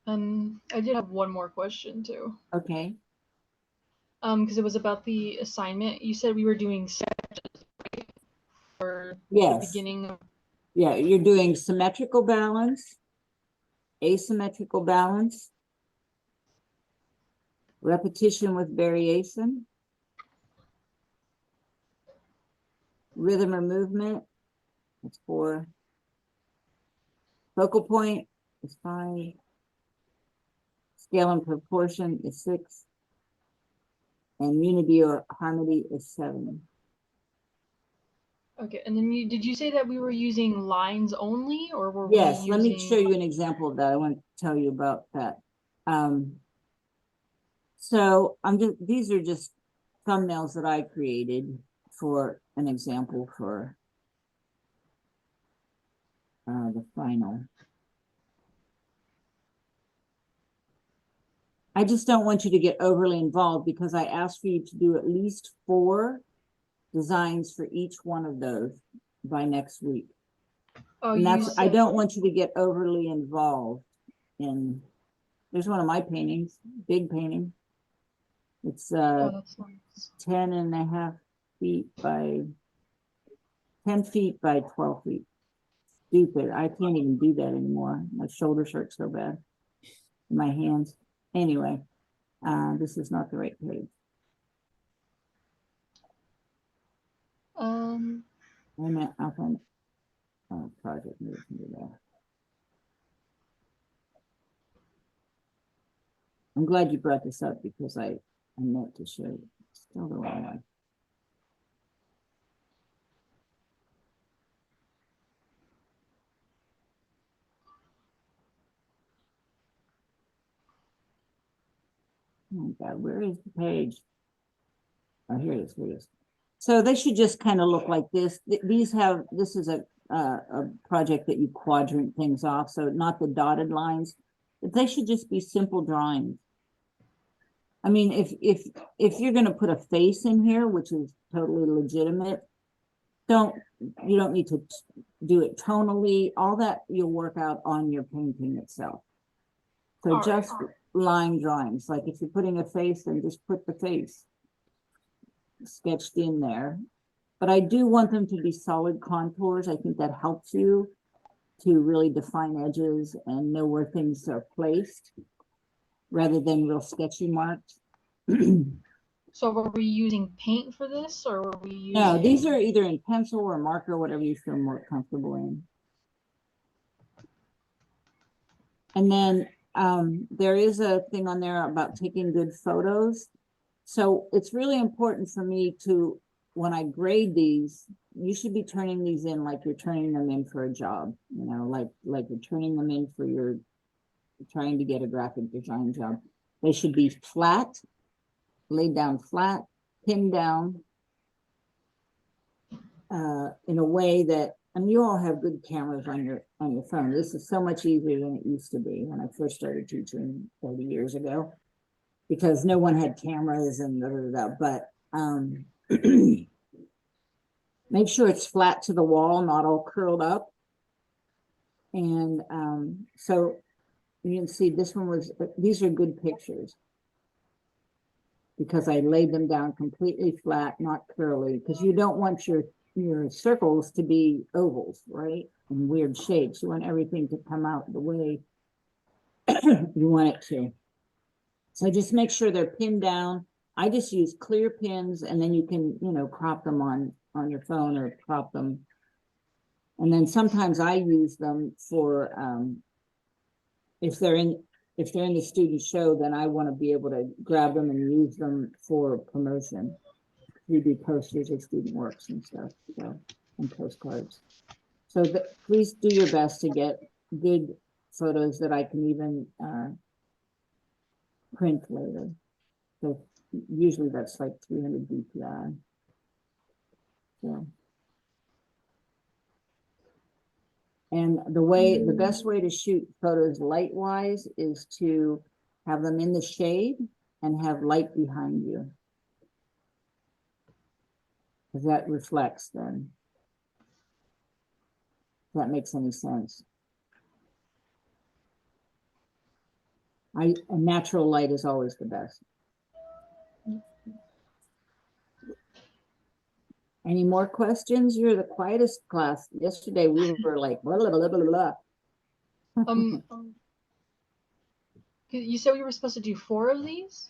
I did have one more question too. Okay. Because it was about the assignment. You said we were doing sketches, right? For Yes. the beginning of Yeah, you're doing symmetrical balance, asymmetrical balance, repetition with variation, rhythm or movement, that's 4. Focal point is 5. Scale and proportion is 6. And unity or harmony is 7. Okay, and then did you say that we were using lines only, or were Yes, we let me using... show you an example of that. I want to tell you about that. So these are just thumbnails that I created for an example for the final. I just don't want you to get overly involved because I asked for you to do at least 4 designs for each one of those by next week. Oh, And you that's, I said... don't want you to get overly involved in, there's one of my paintings, big painting. It's Oh, that's nice. 10.5 feet by 10 feet by 12 feet. Stupid. I can't even do that anymore. My shoulders hurt so bad. My hands. Anyway, this is not the right page. Wait a minute, I'll find project moves me there. I'm glad you brought this up because I meant to show you. Still the wrong one. Oh my God, where is the page? Oh, here it is, here it is. So they should just kind of look like this. These have, this is a project that you quadrant things off, so not the dotted lines, but they should just be simple drawings. I mean, if you're gonna put a face in here, which is totally legitimate, you don't need to do it tonally, all that you'll work out on your painting itself. So All right. just line drawings, like if you're putting a face, then just put the face sketched in there. But I do want them to be solid contours. I think that helps you to really define edges and know where things are placed rather than real sketchy marks. So were we using paint for this, or were we using... No, these are either in pencil or marker, whatever you feel more comfortable in. And then there is a thing on there about taking good photos. So it's really important for me to, when I grade these, you should be turning these in like you're turning them in for a job, you know, like you're turning them in for your trying to get a graphic design job. They should be flat, laid down flat, pinned down in a way that, and you all have good cameras on your phone. This is so much easier than it used to be when I first started teaching 30 years ago, because no one had cameras and but make sure it's flat to the wall, not all curled up. And so you can see this one was, these are good pictures because I laid them down completely flat, not curly, because you don't want your circles to be ovals, right? And weird shapes. You want everything to come out the way you want it to. So just make sure they're pinned down. I just use clear pins and then you can, crop them on your phone or crop them. And then sometimes I use them for, if they're in the student show, then I want to be able to grab them and use them for promotion. We do posters of student works and stuff, so, and postcards. So please do your best to get good photos that I can even print later. So usually that's like 300 DPI. So. And the best way to shoot photos light wise is to have them in the shade and have light behind you. Because that reflects then. If that makes any sense. A natural light is always the best. Any more questions? You're the quietest class. Yesterday we were like blah blah blah blah blah. You said we were supposed to do 4 of these?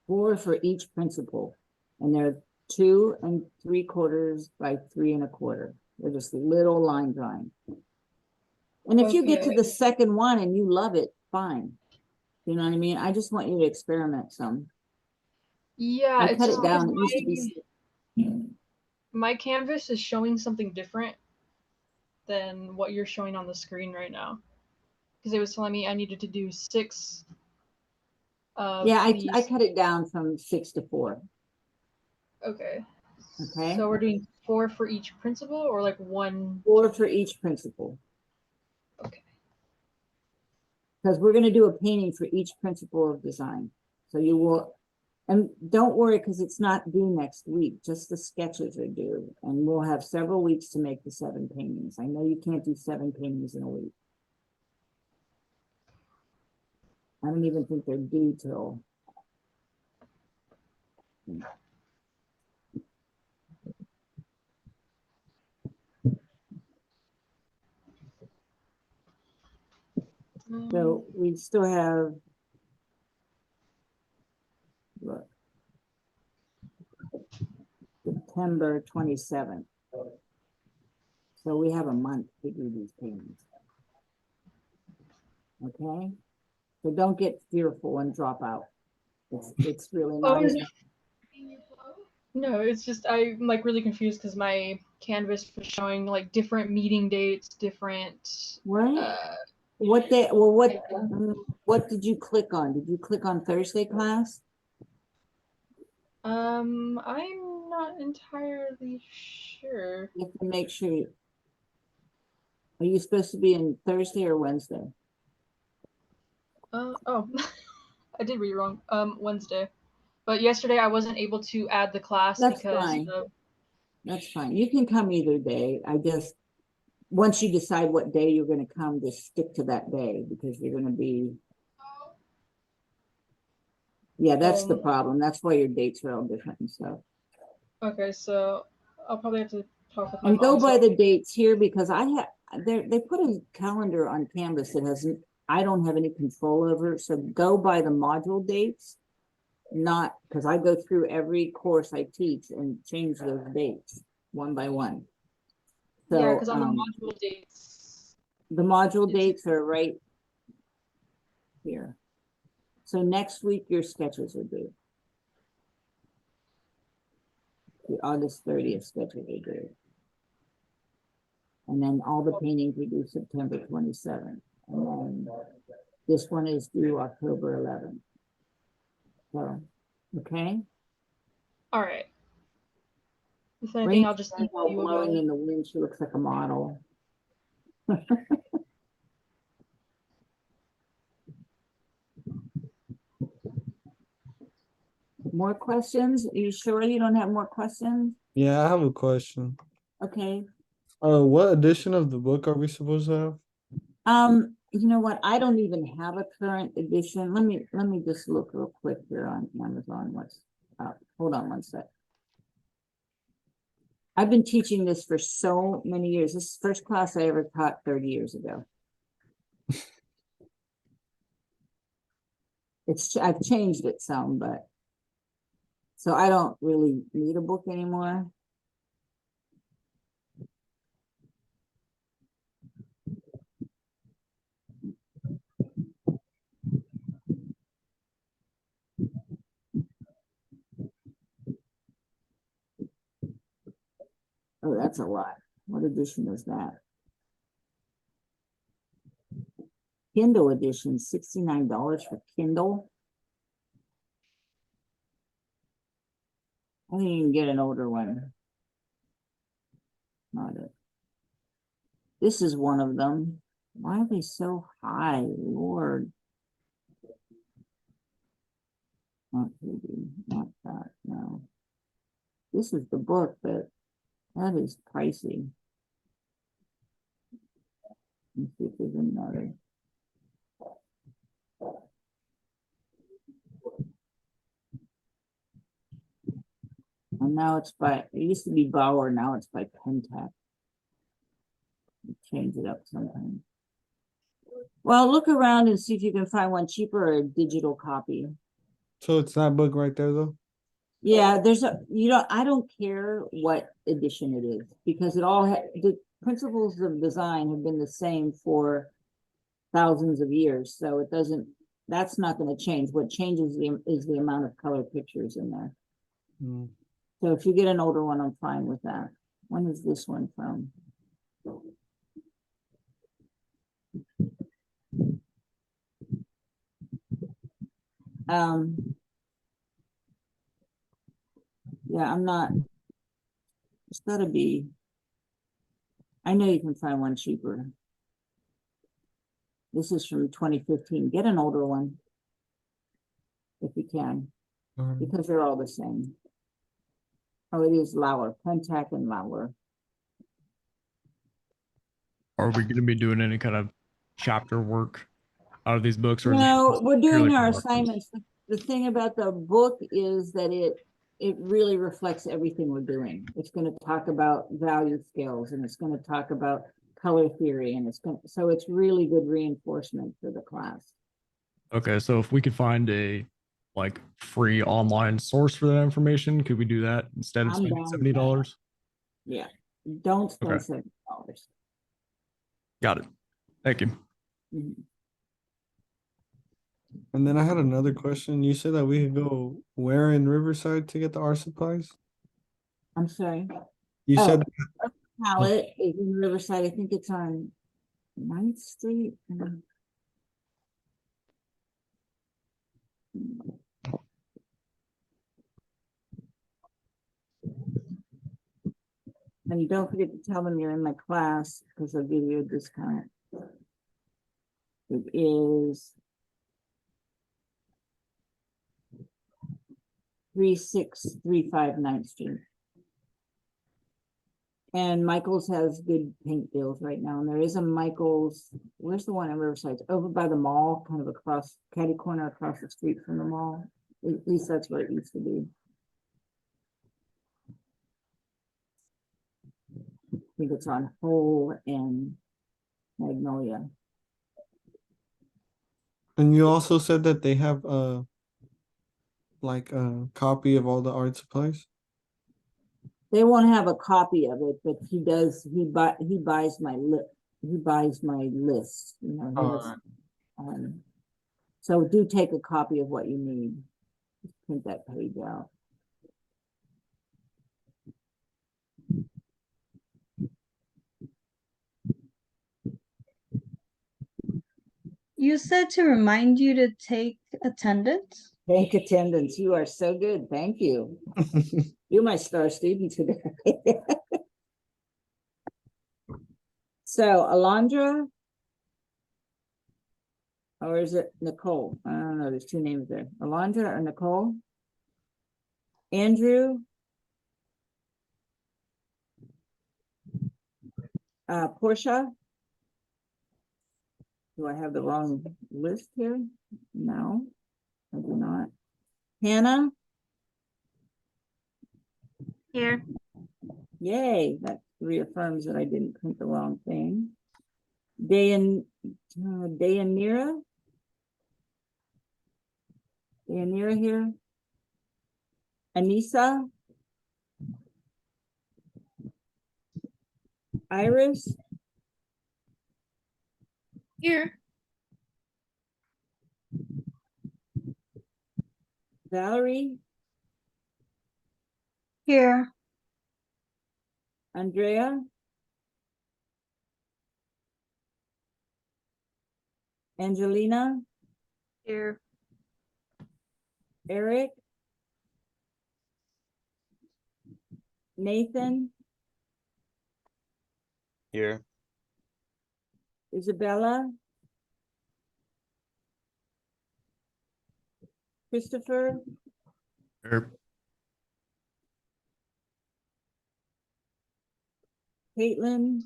4 for each principal, and they're 2 3/4 by 3 1/4. They're just little line drawing. And if you get to the second one and you love it, fine. You know what I mean? I just want you to experiment some. Yeah, I it's cut just it down. It because used to be. my canvas is showing something different than what you're showing on the screen right now. Because it was telling me I needed to do 6 of Yeah, I these. cut it down from 6 to 4. Okay. Okay. So we're doing 4 for each principal, or like 1? 4 for each principal. Okay. Because we're going to do a painting for each principle of design. So you will, and don't worry because it's not due next week, just the sketches are due. And we'll have several weeks to make the 7 paintings. I know you can't do 7 paintings in a week. I don't even think they're due till. So we still have, look, September 27th. So we have a month to do these paintings. Okay? So don't get fearful and drop out. It's really not. No, it's just I'm like really confused because my canvas was showing like different meeting dates, different. What? What day? Well, what did you click on? Did you click on Thursday class? I'm not entirely sure. You have to make sure. Are you supposed to be in Thursday or Wednesday? Oh, I did read it wrong. Wednesday. But yesterday I wasn't able to add the class That's because fine. of. That's fine. You can come either day. I just, once you decide what day you're going to come, just stick to that day because you're going to be. Yeah, that's the problem. That's why your dates are all different and stuff. Okay, so I'll probably have to talk with my And go mom, by so- the dates here because they put a calendar on Canvas that hasn't, I don't have any control over. So go by the module dates, not because I go through every course I teach and change those dates one by one. So, yeah, because on the module dates. the module dates are right here. So next week your sketches are due. The August 30th sketches are due. And then all the paintings we do September 27th. And then this one is due October 11th. So, okay. All right. If anything, I'll just email email you blowing about it. in the wind. She looks like a model. More questions? Are you sure you don't have more questions? Yeah, I have a question. Okay. What edition of the book are we supposed to have? You know what? I don't even have a current edition. Let me just look real quick here on Amazon. What's up? Hold on one sec. I've been teaching this for so many years. This is the first class I ever taught 30 years ago. I've changed it some, but. So I don't really need a book anymore. Oh, that's a lot. What edition is that? Kindle edition, $69 for Kindle. I didn't even get an older one. Not it. This is one of them. Why are they so high, Lord? Not maybe, not that, no. This is the book, but that is pricey. Let's see if there's another. And now it's by, it used to be Bauer, now it's by Pentac. Change it up sometimes. Well, look around and see if you can find one cheaper or a digital copy. So it's that book right there though? Yeah, I don't care what edition it is, because the principles of design have been the same for thousands of years, so it doesn't, that's not gonna change. What changes is the amount of color pictures in there. Mm. So if you get an older one, I'm fine with that. When is this one from? Yeah, I'm not, it's gotta be, I know you can find one cheaper. This is from 2015. Get an older one if you can, because they're all the same. Oh, it is Lauer, Pentac and Lauer. Are we going to be doing any kind of chapter work out of these books? Or is it No, just we're doing purely our for reference? assignments. The thing about the book is that it really reflects everything we're doing. It's going to talk about value scales, and it's going to talk about color theory, and so it's really good reinforcement for the class. Okay, so if we could find a like free online source for that information, could we do that instead of I'm spending down with that. $70? Yeah, don't spend Okay. $70. Got it. Thank you. Mhm. And then I had another question. You said that we could go where in Riverside to get the art supplies? I'm sorry. You Oh. said Palette is in Riverside. I think it's on 9th Street. And you don't forget to tell them you're in my class, because I'll give you a discount. It is 3635 9th Street. And Michael's has good paint deals right now. And there is a Michael's, where's the one in Riverside? It's over by the mall, kind of across, catty corner across the street from the mall. At least that's where it used to be. I think it's on Whole and Magnolia. And you also said that they have like a copy of all the art supplies. They won't have a copy of it, but he does, he buys my list, you know. He has, so do take a copy of what you need. Just print that page out. You said to remind you to take attendance? Take attendance. You are so good. Thank you. You're my star student today. So Alondra, or is it Nicole? I don't know. There's two names there. Alondra or Nicole? Andrew? Portia? Do I have the wrong list here? No, I do not. Hannah? Here. Yay, that reaffirms that I didn't print the wrong thing. Dayanira? Yanira here? Anissa? Iris? Here. Valerie? Here. Andrea? Angelina? Here. Eric? Nathan? Here. Isabella? Christopher? Or Caitlin?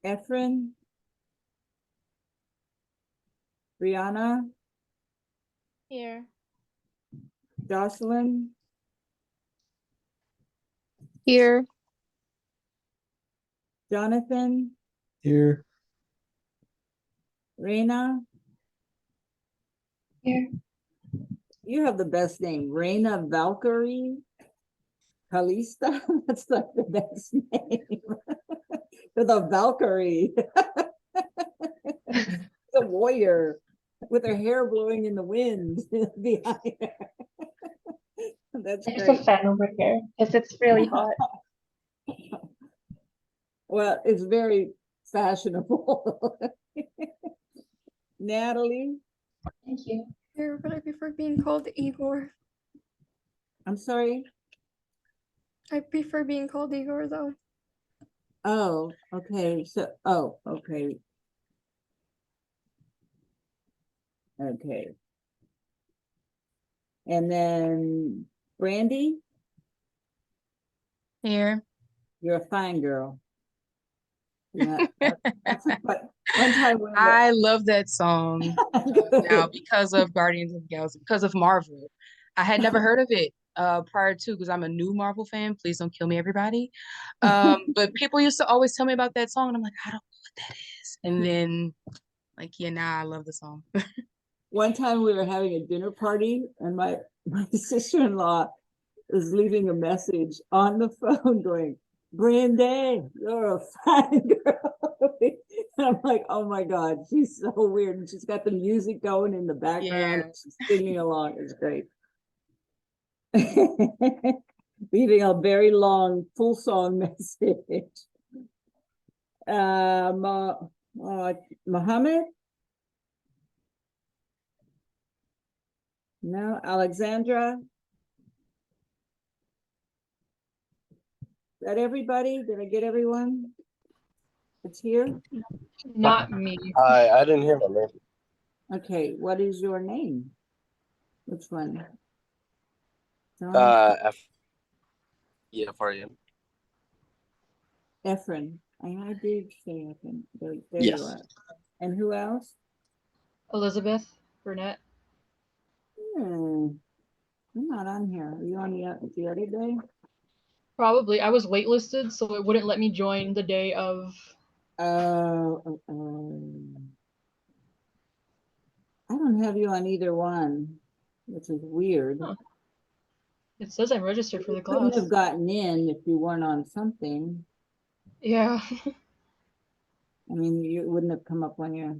Efren? Brianna? Here. Jocelyn? Here. Jonathan? Here. Reina? Here. You have the best name, Reina Valkyrie? Kalista? That's like the best name. With a Valkyrie. A warrior with her hair blowing in the wind behind her. That's There's a great. fan over here because it's really hot. Well, it's very fashionable. Natalie, Thank you. Here, but I prefer being called Igor. I'm sorry. I prefer being called Igor though. Oh, okay. So, okay. Okay. And then Brandy, Here. you're a fine girl. Yeah, but one time when I love that song now because of Guardians of the Galaxy, because of Marvel. I had never heard of it prior to because I'm a new Marvel fan. Please don't kill me, everybody. But people used to always tell me about that song, and I'm like, I don't know what that is. And then, like, yeah, now I love the song. one time we were having a dinner party and my sister-in-law was leaving a message on the phone going, Brandy, you're a fine girl. And I'm like, oh my God, she's so weird. And she's got the music going in the background. Yeah. And she's singing along. It's great. Leaving a very long full song message. Mohammed? No, Alexandra? Is that everybody? Did I get everyone? It's here? Not me. I didn't hear my name. Okay, what is your name? Which one? John Yeah, for you. Efren. I did say Efren. There Yes. you are. And who else? Elizabeth Burnett. You're not on here. Are you on the other day? Probably. I was waitlisted, so it wouldn't let me join the day of. I don't have you on either one, which is weird. Huh. It says I'm registered for the You couldn't class. have gotten in if you weren't on something. Yeah. I mean, you wouldn't have come up on your.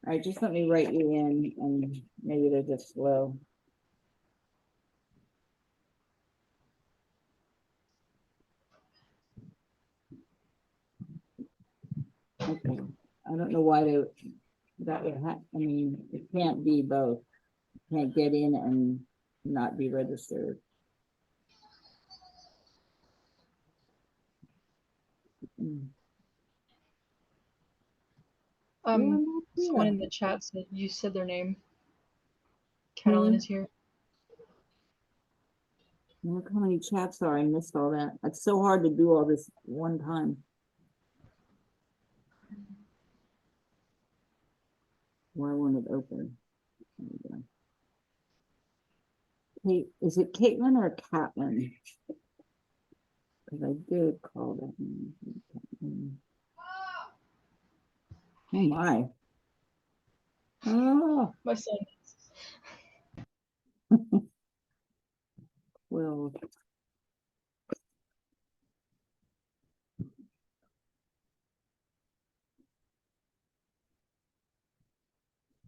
All right, just let me write you in, and maybe they're just slow. Okay, I don't know why that would happen. I mean, it can't be both. You can't get in and not be registered. Mm. Someone in the chat said you said their name. Catalan is here. Look how many chats are. I missed all that. It's so hard to do all this one time. Why won't it open? There we go. Kate, is it Caitlin or Catlin? Because I did call that name. Oh my. Oh, My son. well.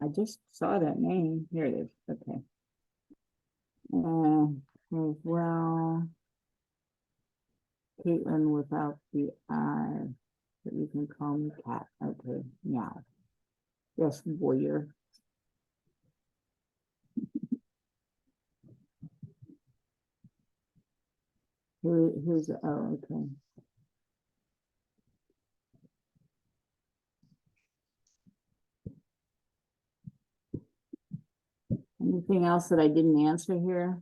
I just saw that name. Here it is. Okay. Well, Caitlin without the I, but you can call me Cat. Okay, now. Yes, warrior. Who's, oh, okay. Anything else that I didn't answer here?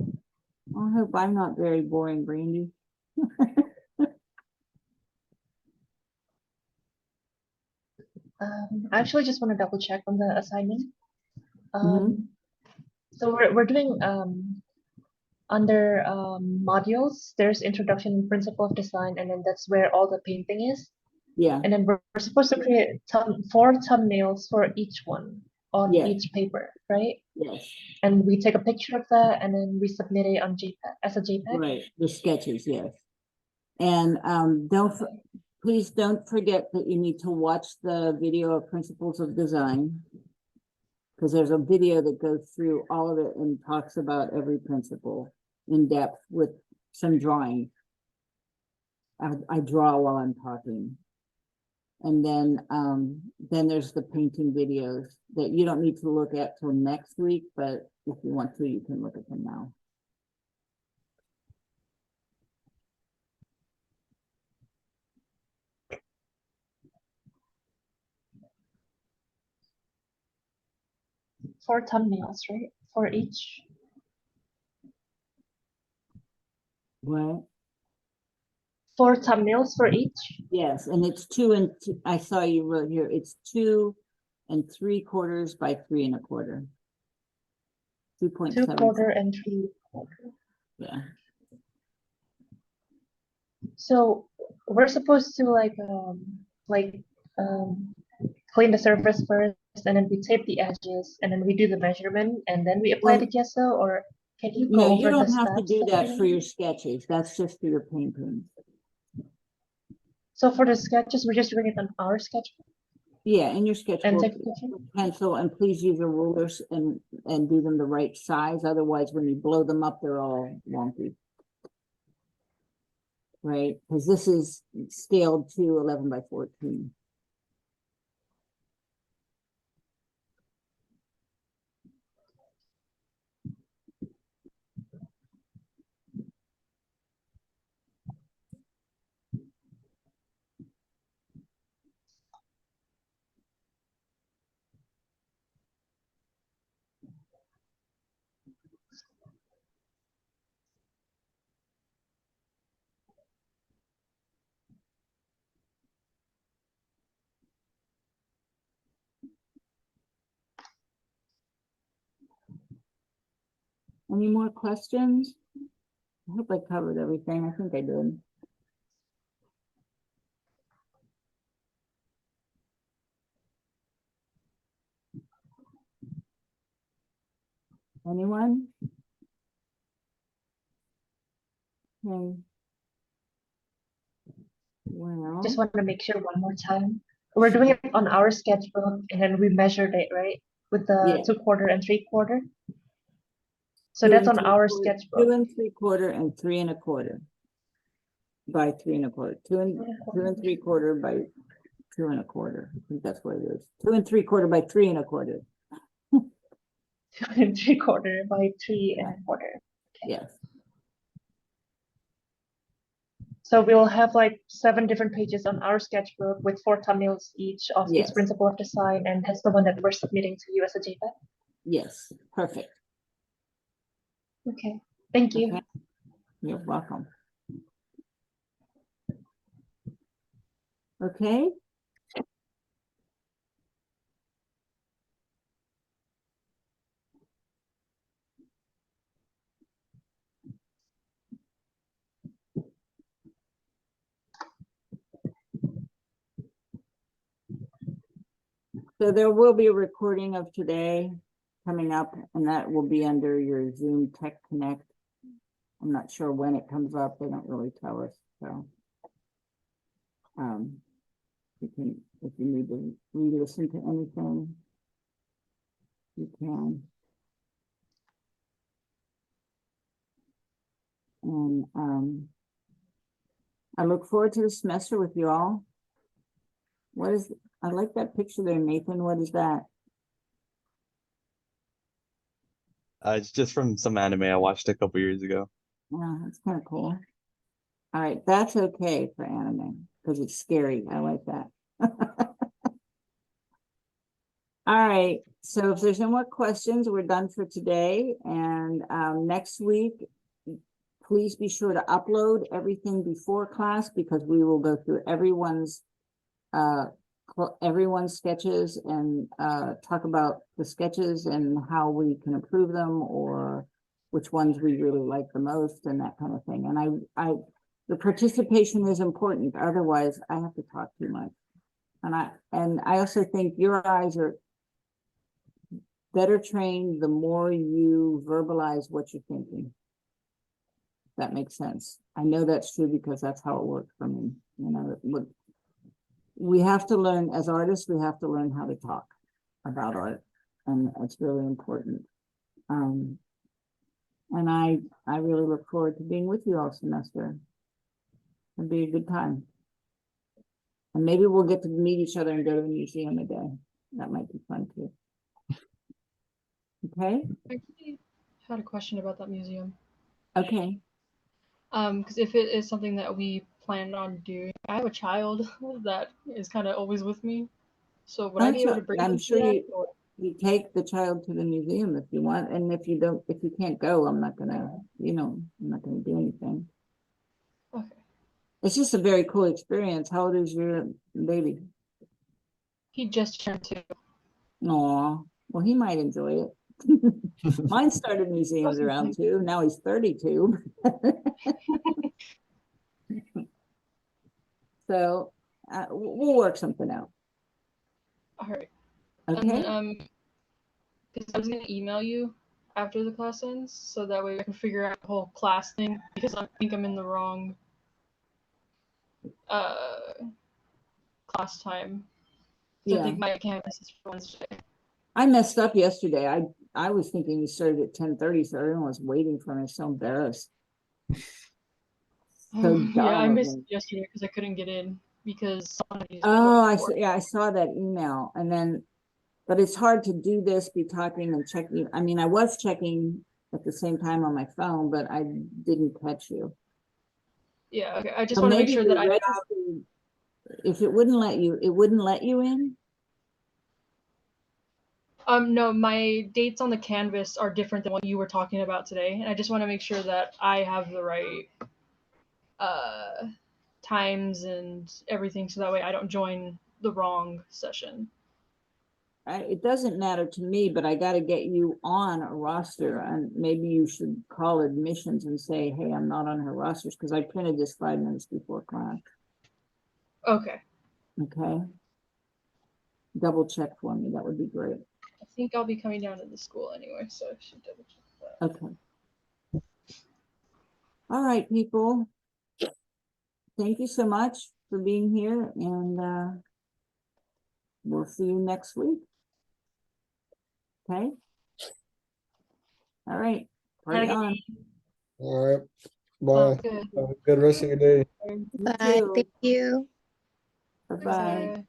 I hope I'm not very boring, Brandy. I actually just want to double check on the assignment. Mhm. So we're doing under modules, there's introduction and principle of design, and then that's where all the painting is. Yeah, And then we're supposed to create 4 thumbnails for each one on Yes. each paper, right? yes, And we take a picture of that and then we submit it on JPEG as a JPEG. right, the sketches, yes. And please don't forget that you need to watch the video of Principles of Design. Because there's a video that goes through all of it and talks about every principle in depth with some drawing. I draw while I'm talking. And then there's the painting videos that you don't need to look at till next week, but if you want to, you can look at them now. Four thumbnails, right? For each. What? 4 thumbnails for each. Yes, and it's 2 and I saw you wrote here, it's 2 3/4 by 3 1/4. 2.7. 2/4 and 3/4. Yeah. So we're supposed to clean the surface first, and then we tape the edges, and then we do the measurement, and then we apply Well, the gesso, or can you go No, over you don't the have to steps do that we for need? your sketches. That's just for your paintings. So for the sketches, we're just doing it on our sketchbook Yeah, in your and sketchbook, take a picture. pencil, and please use your rulers and do them the right size. Otherwise, when you blow them up, they're all wonky. Right, because this is scaled to 11 by 14. Any more questions? I hope I covered everything. I think I did. Anyone? Okay. Well, Just want to make sure one more time. We're doing it on our sketchbook, and then we measured it, right? With the Yeah. 2/4 and 3/4. So 2 that's and on our 3/4 sketchbook. 2 3/4 and 3 1/4 by 3 1/4. 2 3/4 by 2 1/4. I think that's what it is. 2 3/4 by 3 1/4. 2 3/4 by 3 1/4. Yes. So we'll have like 7 different pages on our sketchbook with 4 thumbnails each of Yes. each principle of design, and that's the one that we're submitting to you as a JPEG. Yes. Perfect. Okay, thank you. Okay. You're welcome. Okay. So there will be a recording of today coming up, and that will be under your Zoom Tech Connect. I'm not sure when it comes up. They don't really tell us, so. You can, if you need to re-listen to anything, you can. And I look forward to the semester with you all. What is, I like that picture there, Nathan. What is that? It's just from some anime I watched a couple years ago. Yeah, that's kind of cool. All right, that's okay for anime because it's scary. I like that. All right, so if there's no more questions, we're done for today. And next week, please be sure to upload everything before class because we will go through everyone's sketches and talk about the sketches and how we can improve them or which ones we really like the most and that kind of thing. And the participation is important. Otherwise, I have to talk too much. And I also think your eyes are better trained the more you verbalize what you're thinking. That makes sense. I know that's true because that's how it worked for me. You know, we have to learn as artists, we have to learn how to talk about art, and it's really important. And I really look forward to being with you all semester. It'll be a good time. And maybe we'll get to meet each other and go to the museum a day. That might be fun too. Okay, I actually had a question about that museum. okay. Because if it is something that we planned on doing, I have a child that is kind of always with me. So would I be able to bring I'm them to sure that? Or... you take the child to the museum if you want, and if you don't, if you can't go, I'm not gonna do anything. Okay. It's just a very cool experience. How old is your baby? He just turned 2. Aw, well, he might enjoy it. Mine started museums around 2. Now he's 32. So we'll work something out. All right. Okay. And then, because I was gonna email you after the class ends, so that way I can figure out the whole class thing. Because I think I'm in the wrong class time. So I Yeah. think my campus is for Wednesday. I messed up yesterday. I was thinking you started at 10:30, so everyone was waiting for me. So embarrassed. So Yeah, I dumb of missed me. it yesterday because I couldn't get in because somebody. Oh, I saw that email, and then, but it's hard to do this, be talking and checking. I mean, I was checking at the same time on my phone, but I didn't catch you. Yeah, okay. I just So want to make maybe sure you that I have. registered. If it wouldn't let you in. No, my dates on the canvas are different than what you were talking about today, and I just want to make sure that I have the right times and everything, so that way I don't join the wrong session. It doesn't matter to me, but I got to get you on a roster, and maybe you should call admissions and say, hey, I'm not on her rosters because I printed this 5 minutes before class. Okay. Okay. Double check for me. That would be great. I think I'll be coming down to the school anyway, so I should double check that. Okay. All right, people. Thank you so much for being here, and we'll see you next week. Okay. All right. Party on. All right. Sounds Bye. good. Have a good rest of your day. You Bye. too. Thank you. Bye-bye. Bye.